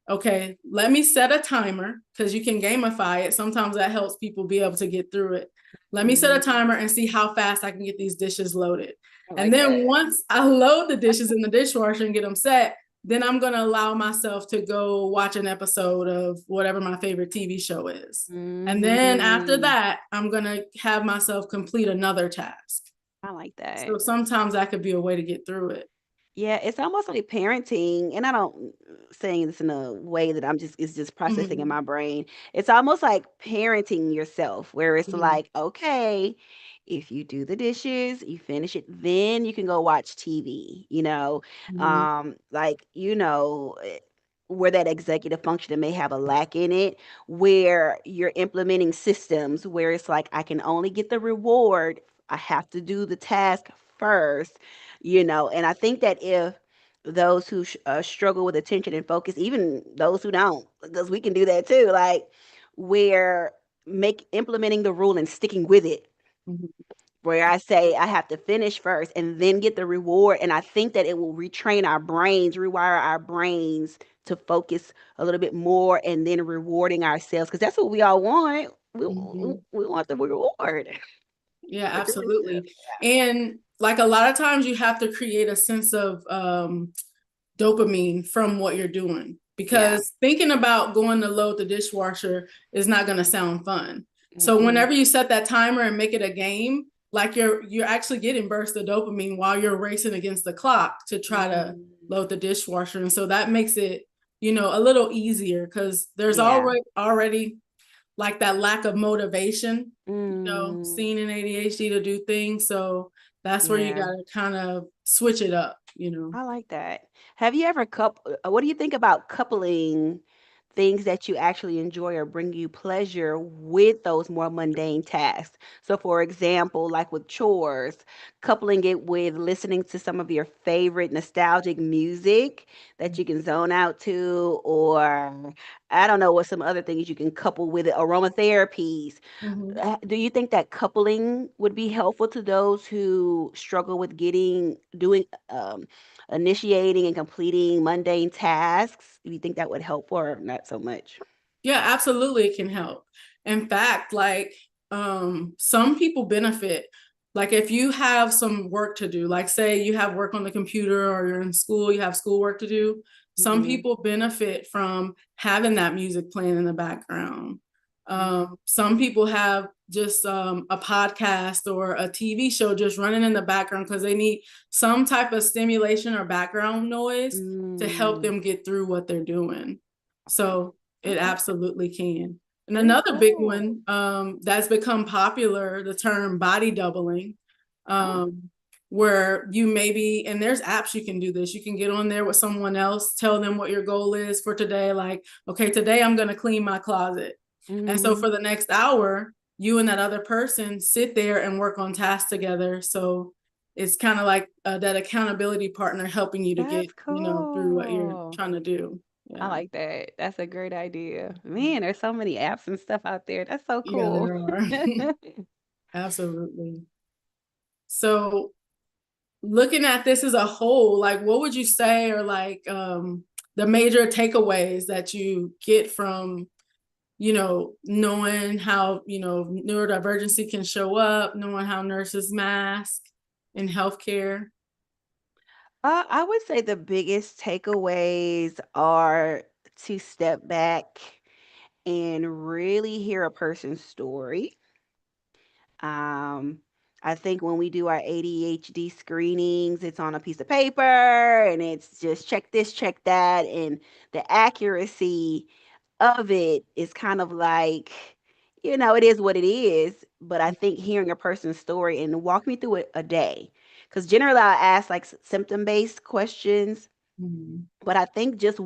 okay, let me set a timer because you can gamify it. Sometimes that helps people be able to get through it. Let me set a Mhm. timer and see how fast I can get these dishes loaded. I And like then that. once I load the dishes in the dishwasher and get them set, then I'm going to allow myself to go watch an episode of whatever my favorite TV show is. And then after Mhm. that, I'm going to have myself complete another task. I like that. So sometimes that could be a way to get through it. Yeah, it's almost like parenting, and I don't saying this in a way that I'm just it's just processing in Mm-hmm. my brain. It's almost like parenting yourself, where it's Mm-hmm. like, okay, if you do the dishes, you finish it, then you can go watch TV, Mm-hmm. like, where that executive function may have a lack in it, where you're implementing systems where it's like, I can only get the reward, I have to do the task first. And I think that if those who struggle with attention and focus, even those who don't, because we can do that too, like where make implementing the rule and sticking with it, Mm-hmm. where I say I have to finish first and then get the reward. And I think that it will retrain our brains, rewire our brains to focus a little bit more and then rewarding ourselves, because that's what we all want. Mm-hmm. We want the reward Yeah, for doing stuff. absolutely. And like a lot of times you have to create a sense of dopamine from what you're doing Yeah. because thinking about going to load the dishwasher is not going to sound fun. So Mm-mm. whenever you set that timer and make it a game, like you're actually getting bursts of dopamine while you're racing against the clock to try to Mm. load the dishwasher. And so that makes it, a little easier because there's Yeah. already like that lack of motivation, Mm. seen in ADHD to do things. So that's where you Yeah. got to kind of switch it up. I like that. Have you ever what do you think about coupling things that you actually enjoy or bring you pleasure with those more mundane tasks. So, for example, like with chores, coupling it with listening to some of your favorite nostalgic music that you can zone out to, or I don't know what some other things you can couple with it, aromatherapies. Mhm. Do you think that coupling would be helpful to those who struggle with initiating and completing mundane tasks? Do you think that would help or not so much? Yeah, absolutely, it can help. In fact, like some people benefit. Like if you have some work to do, like say you have work on the computer or you're in school, you have schoolwork to do. Some Hmm. people benefit from having that music playing in the background. Hmm. Some people have just a podcast or a TV show just running in the background because they need some type of stimulation or background noise to help Mm. them get through what they're doing. So it Okay. absolutely can. And Very another big cool. one that's become popular, the term body doubling, Oh. um, where you maybe, and there's apps you can do this. You can get on there with someone else, tell them what your goal is for today. Like, okay, today I'm going to clean my closet. And so Hmm. for the next hour, you and that other person sit there and work on tasks together. So it's kind of like that accountability partner helping you to get, That's through what you're cool. trying to do. I Yeah. like that. That's a great idea. Man, there's so many apps and stuff out there. That's so Yeah, cool. there are. Absolutely. So looking at this as a whole, like what would you say are like the major takeaways that you get from, knowing how, neurodivergency can show up, knowing how nurses mask in healthcare? I would say the biggest takeaways are to step back and really hear a person's story. Um, I think when we do our ADHD screenings, it's on a piece of paper and it's just check this, check that. And the accuracy of it is kind of like, it is what it is. But I think hearing a person's story and walk me through it a day. Because generally I ask like symptom based questions, Mhm. but I think just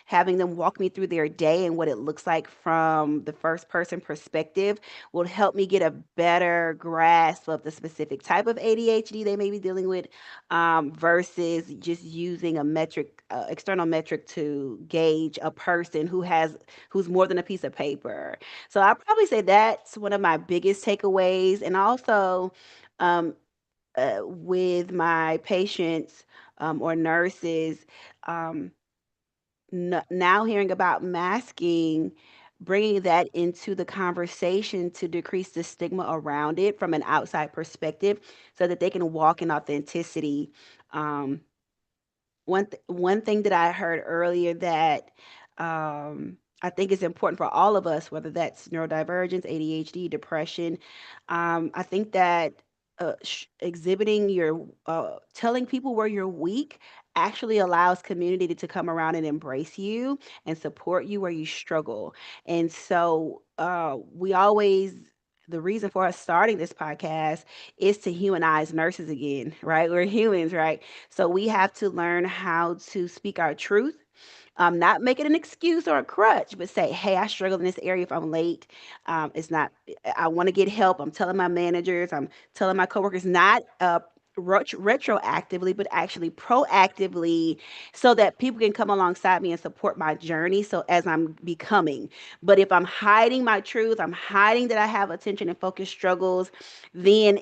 having them walk me through their day and what it looks like from the first person perspective will help me get a better grasp of the specific type of ADHD they may be dealing with, versus just using a external metric to gauge a person who's more than a piece of paper. So I probably say that's one of my biggest takeaways, and also. Um, with my patients, or nurses, um, now hearing about masking, bringing that into the conversation to decrease the stigma around it from an outside perspective so that they can walk in authenticity. Um, one thing that I heard earlier that, I think is important for all of us, whether that's neurodivergence, ADHD, depression. I think that exhibiting telling people where you're weak actually allows community to come around and embrace you and support you where you struggle. And so the reason for us starting this podcast is to humanize nurses again, right? We're humans, right? So we have to learn how to speak our truth, not make it an excuse or a crutch, but say, hey, I struggle in this area if I'm late. It's not, I want to get help. I'm telling my managers, I'm telling my coworkers, not retroactively, but actually proactively, so that people can come alongside me and support my journey. So as I'm becoming, but if I'm hiding my truth, I'm hiding that I have attention and focus struggles, then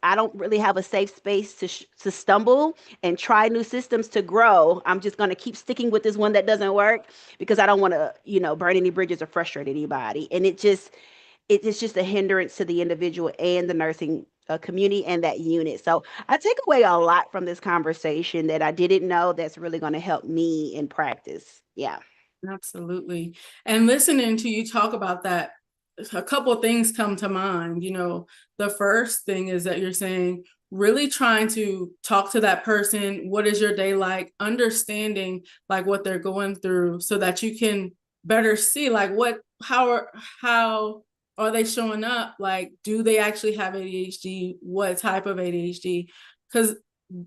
I don't really have a safe space to stumble and try new systems to grow. I'm just going to keep sticking with this one that doesn't work because I don't want to, burn any bridges or frustrate anybody. And it's just a hindrance to the individual and the nursing community and that unit. So I take away a lot from this conversation that I didn't know that's really going to help me in practice. Yeah. Absolutely. And listening to you talk about that, a couple of things come to mind. The first thing is that you're saying, really trying to talk to that person. What is your day like? Understanding like what they're going through so that you can better see like how are they showing up? Like, do they actually have ADHD? What type of ADHD? Because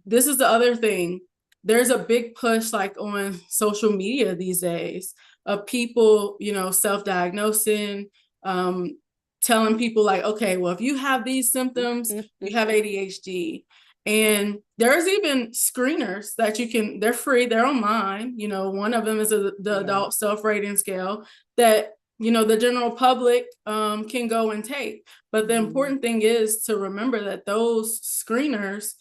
this is the other thing, there's a big push like on social media these days of people, you know, self-diagnosing, um, telling people like, okay, well, if you have these symptoms, you have ADHD. And there's even screeners that you can, they're free, they're online. You know, one of them is the Yeah. adult self-rating scale that, you know, the general public can go and take. But the important thing is to remember that those screeners,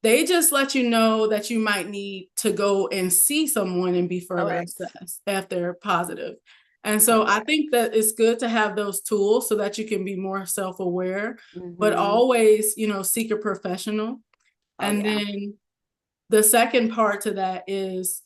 they just let you know that you might need to go and see someone and be further Correct. assessed if they're positive. And so I Correct. think that it's good to have those tools so that you can be more self-aware, but Mm-hmm. always, you know, seek a professional. Oh And yeah. then the second part to that is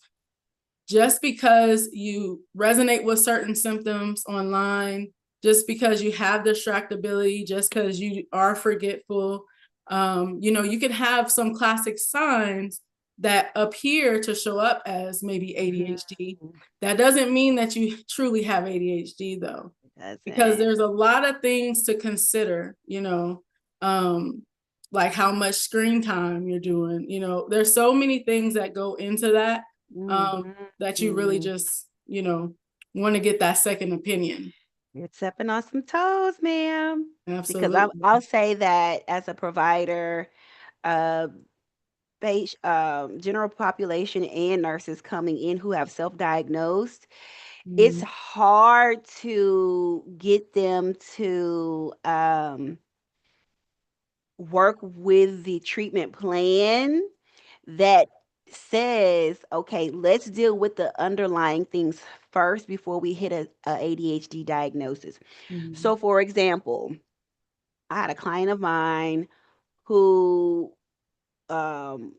just because you resonate with certain symptoms online, just because you have distractibility, just because you are forgetful, you know, you could have some classic signs that appear to show up as maybe ADHD. Mhm. That doesn't mean that you truly have ADHD though, because Doesn't. there's a lot of things to consider, you know, um, like how much screen time you're doing, you know, there's so many things that go into that, that you really Mm-hmm. just, you know, want to get that second opinion. You're stepping on some toes, ma'am. Because Absolutely. I'll say that as a provider, uh, general population and nurses coming in who have self-diagnosed, it's Mhm. hard to get them to work with the treatment plan that says, okay, let's deal with the underlying things first before we hit a ADHD diagnosis. So, Mhm. for example, I had a client of mine who um,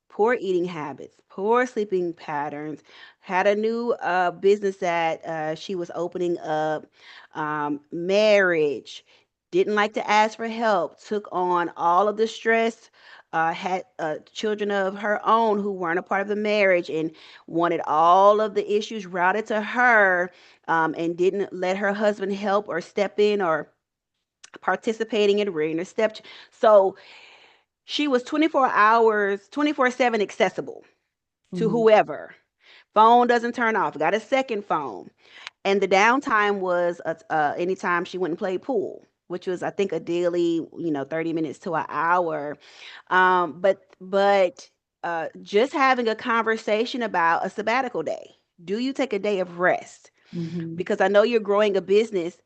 poor eating habits, poor sleeping patterns, had a new business that she was opening up, marriage, didn't like to ask for help, took on all of the stress, had children of her own who weren't a part of the marriage and wanted all of the issues routed to her, and didn't let her husband help or step in or participating in rearing a step. So she was 24 hours, 24/7 accessible to Mhm. whoever. Phone doesn't turn off. Got a second phone. And the downtime was anytime she went and played pool, which was I think a daily, 30 minutes to an hour. But just having a conversation about a sabbatical day. Do you take a day of rest? Mhm. Because I know you're growing a business,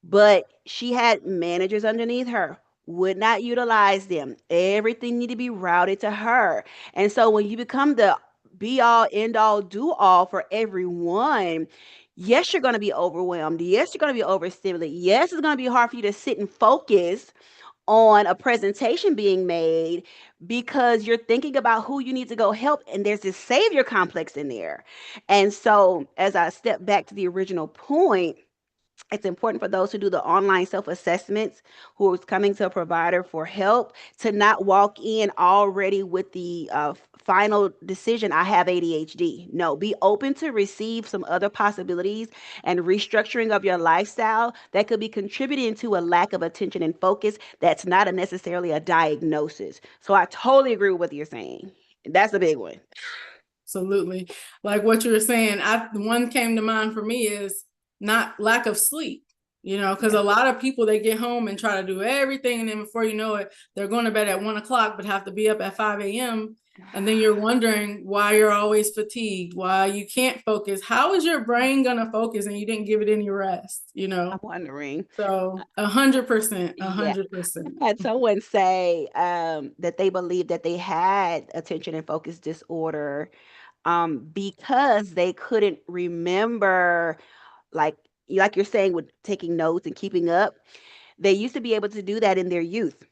but she had managers underneath her, would not utilize them. Everything need to be routed to her. And so when you become the be all, end all, do all for everyone, yes, you're going to be overwhelmed. Yes, you're going to be overstimulated. Yes, it's going to be hard for you to sit and focus on a presentation being made because you're thinking about who you need to go help, and there's this savior complex in there. And so as I step back to the original point, it's important for those who do the online self-assessments, who is coming to a provider for help, to not walk in already with the final decision, I have ADHD. No, be open to receive some other possibilities and restructuring of your lifestyle that could be contributing to a lack of attention and focus that's not necessarily a diagnosis. So I totally agree with what you're saying. That's a big one. Absolutely. Like what you were saying, one came to mind for me is not lack of sleep. You know, because Yeah. a lot of people they get home and try to do everything, and then before you know it, they're going to bed at 1 o'clock, but have to be up at 5 a.m. And then you're wondering why you're always fatigued, why you can't focus. How is your brain gonna focus and you didn't give it any rest? You I'm know, wondering. so 100%, a Yeah. hundred percent. I had someone say that they believed that they had attention and focus disorder because they couldn't remember, like like you're saying, with taking notes and keeping up. They used to be able to do that in their youth,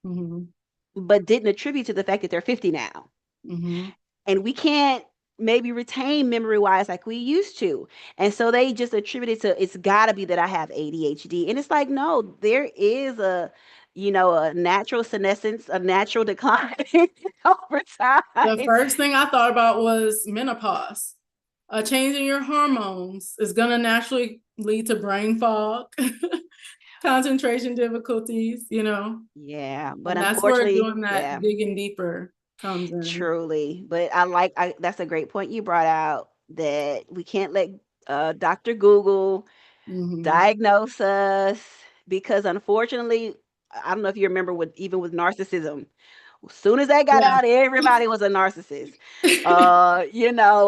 Mm-hmm. but didn't attribute to the fact that they're 50 now. Mm-hmm. And we can't maybe retain memory wise like we used to. And so they just attributed to it's got to be that I have ADHD. And it's like, no, there is a natural senescence, a natural decline over The time. first thing I thought about was menopause. A change in your hormones is going to naturally lead to brain fog, concentration difficulties, you know, Yeah, but and that's where unfortunately, doing that yeah, digging deeper comes in. truly. But that's a great point you brought out that we can't let Dr. Google, Hmm. diagnose us, because unfortunately, I don't know if you remember with even with narcissism, as soon as they got Yeah. out, everybody was a narcissist.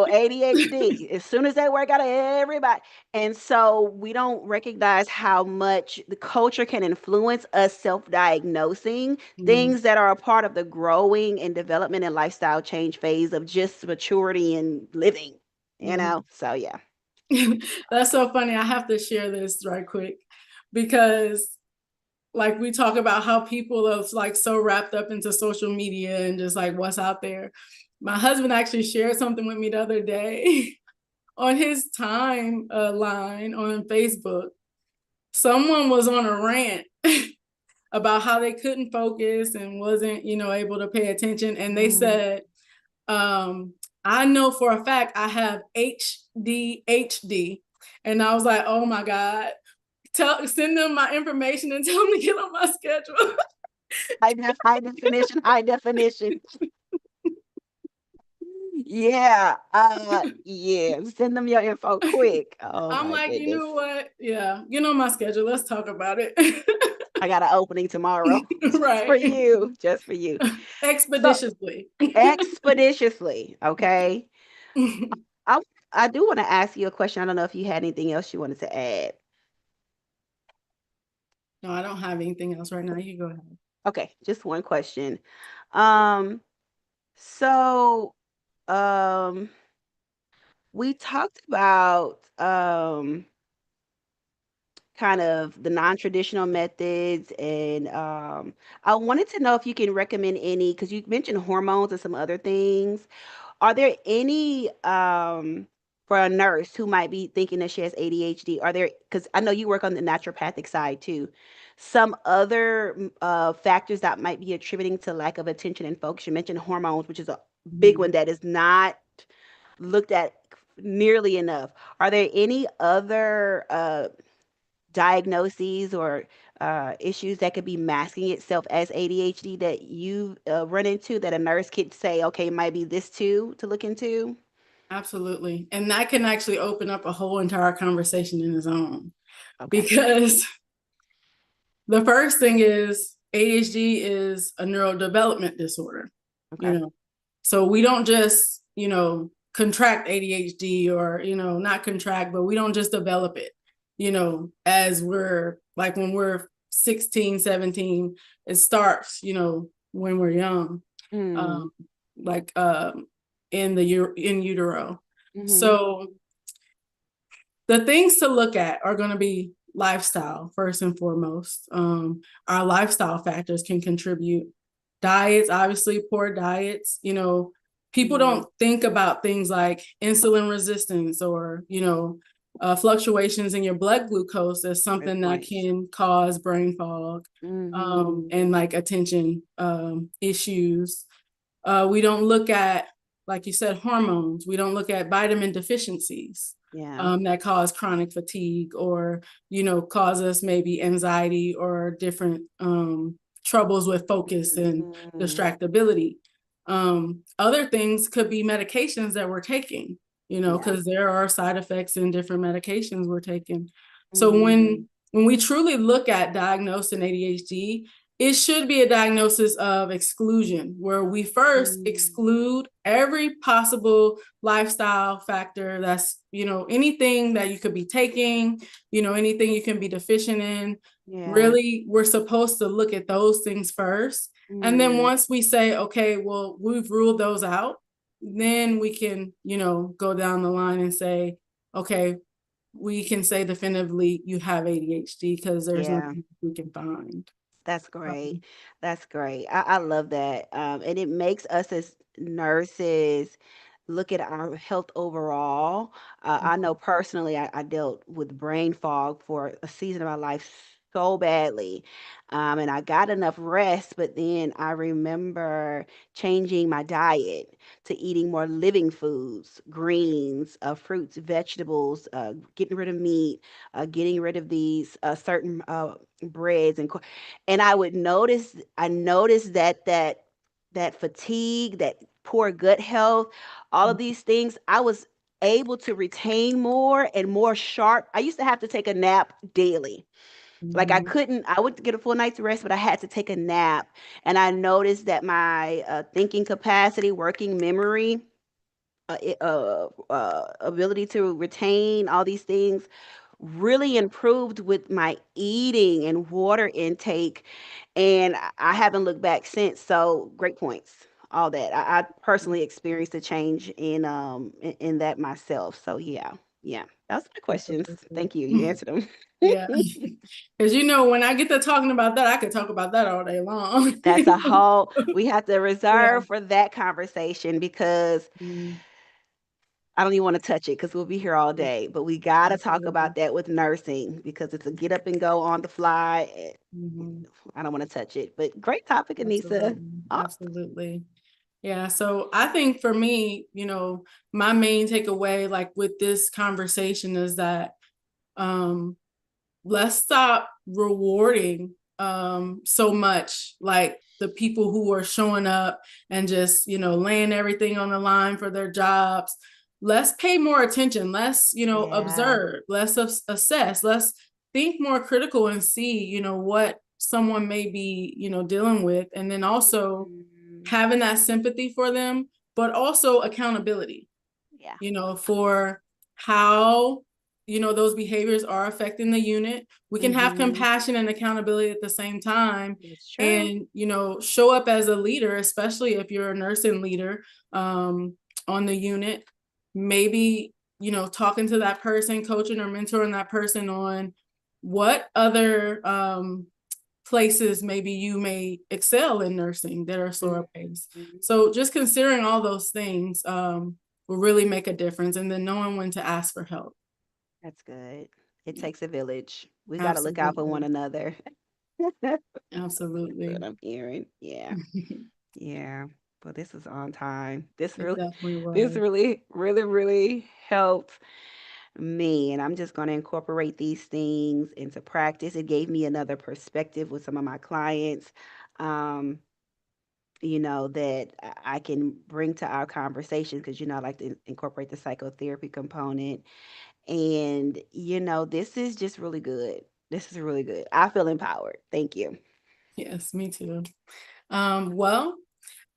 ADHD. As soon as they work out, everybody. And so we don't recognize how much the culture can influence us self-diagnosing Mhm. things that are a part of the growing and development and lifestyle change phase of just maturity and living. Mhm. So yeah. That's so funny. I have to share this right quick because like we talk about how people are like so wrapped up into social media and just like what's out there. My husband actually shared something with me the other day on his time line on Facebook. Someone was on a rant about how they couldn't focus and wasn't, able to pay attention. And they Mm. said, um, I know for a fact I have ADHD. And I was like, oh my God, send them my information and tell them to get on my schedule. High definition, high definition. Yeah. Yeah. Send them your info quick. Oh I'm my like, you goodness. know what? Yeah, get on my schedule. Let's talk about it. I got an opening tomorrow just for Right. you. Just for you. So Expeditiously. expeditiously, okay. No, I I do want to ask you a question. I don't know if you had anything else you wanted to add. I don't have anything else right now. You go ahead. Okay, just one question. Um, so um we talked about kind of the non-traditional methods, and I wanted to know if you can recommend any, because you mentioned hormones and some other things. Are there any for a nurse who might be thinking that she has ADHD, are there, because I know you work on the naturopathic side too, some other factors that might be attributing to lack of attention and focus? You mentioned hormones, which is a big Mhm. one that is not looked at nearly enough. Are there any other diagnoses or issues that could be masking itself as ADHD that you run into, that a nurse could say, okay, it might be this too to look into? Absolutely. And that can actually open up a whole entire conversation in its own. Okay. Because the first thing is ADHD is a neurodevelopment disorder, you Okay. know. So we don't just, contract ADHD or, not contract, but we don't just develop it, as we're like when we're 16, 17, it starts, when we're young, Mm. um, like in utero. Mm-hmm. So the things to look at are going to be lifestyle first and foremost. Our lifestyle factors can contribute. Diets, obviously, poor diets. People Mm. don't think about things like insulin resistance or fluctuations in your blood glucose as Great something that points. can cause brain fog, Mm-hmm. and like attention issues. We don't look at, like you said, hormones. We don't look at vitamin deficiencies Yeah. that cause chronic fatigue or, cause us maybe anxiety or different troubles with focus and Mm-hmm. distractibility. Other things could be medications that we're taking, Yeah. because there are side effects in different medications we're taking. So Mm-hmm. when we truly look at diagnosing ADHD, it should be a diagnosis of exclusion where we first Mm. exclude every possible lifestyle factor that's, anything that you could be taking, anything you can be deficient in. Yeah. Really, we're supposed to look at those things first. And then Mm. once we say, okay, well, we've ruled those out, then we can, go down the line and say, okay, we can say definitively you have ADHD because there's Yeah. nothing we can find. That's great. Um, That's great. I love that. And it makes us as nurses look at our health overall. I know personally, I dealt with brain fog for a season of my life so badly. And I got enough rest, but then I remember changing my diet to eating more living foods, greens, fruits, vegetables, getting rid of meat, getting rid of these certain breads and I noticed that that fatigue, that poor gut health, all of these things, I was able to retain more and more sharp. I used to have to take a nap daily. Like Mhm. I wouldn't get a full night's rest, but I had to take a nap. And I noticed that my thinking capacity, working memory, ability to retain all these things really improved with my eating and water intake. And I haven't looked back since. So great points. All that. I personally experienced a change in that myself. So yeah. Yeah. That's my questions. Absolutely. Thank you. You answered them. Yeah. Because when I get to talking about that, I could talk about that all day long. That's a whole we have to Yeah. reserve for that conversation because Mhm. I don't even want to touch it because we'll be here all day. But we got to talk Absolutely. about that with nursing because it's a get up and go on the fly. Mhm. I don't want to touch it. But great topic, Anissa. Absolutely. Oh, Absolutely. Yeah. So I think for me, my main takeaway, like with this conversation, is that um, let's stop rewarding so much like the people who are showing up and just laying everything on the line for their jobs. Let's pay more attention. Let's yeah. observe. Let's assess. Let's think more critical and see what someone may be dealing with, and then also Mhm. having that sympathy for them, but also accountability Yeah. for how, those behaviors are affecting the unit. We can have Mm-hmm. compassion and accountability at the same time It's true. and, show up as a leader, especially if you're a nursing leader on the unit. Maybe, talking to that person, coaching or mentoring that person on what other places maybe you may excel in nursing that are slower paced. Mm-hmm. So just considering all those things will really make a difference, and then knowing when to ask for help. That's good. It Yeah, takes a village. We got to look out for one absolutely. another. That's what Absolutely. I'm hearing. Yeah. Yeah. But this is on time. It definitely This was. really helped me. And I'm just going to incorporate these things into practice. It gave me another perspective with some of my clients, um, that I can bring to our conversation because, I like to incorporate the psychotherapy component. And, this is just really good. This is really good. I feel empowered. Thank you. Yes, me too. Well,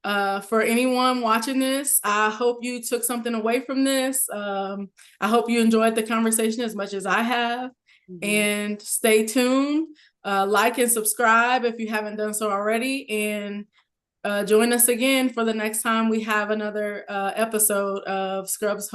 for anyone watching this, I hope you took something away from this. I hope you enjoyed the conversation as much as I have. Mhm. And stay tuned. Like and subscribe if you haven't done so already. And join us again for the next time we have another episode of Scrubs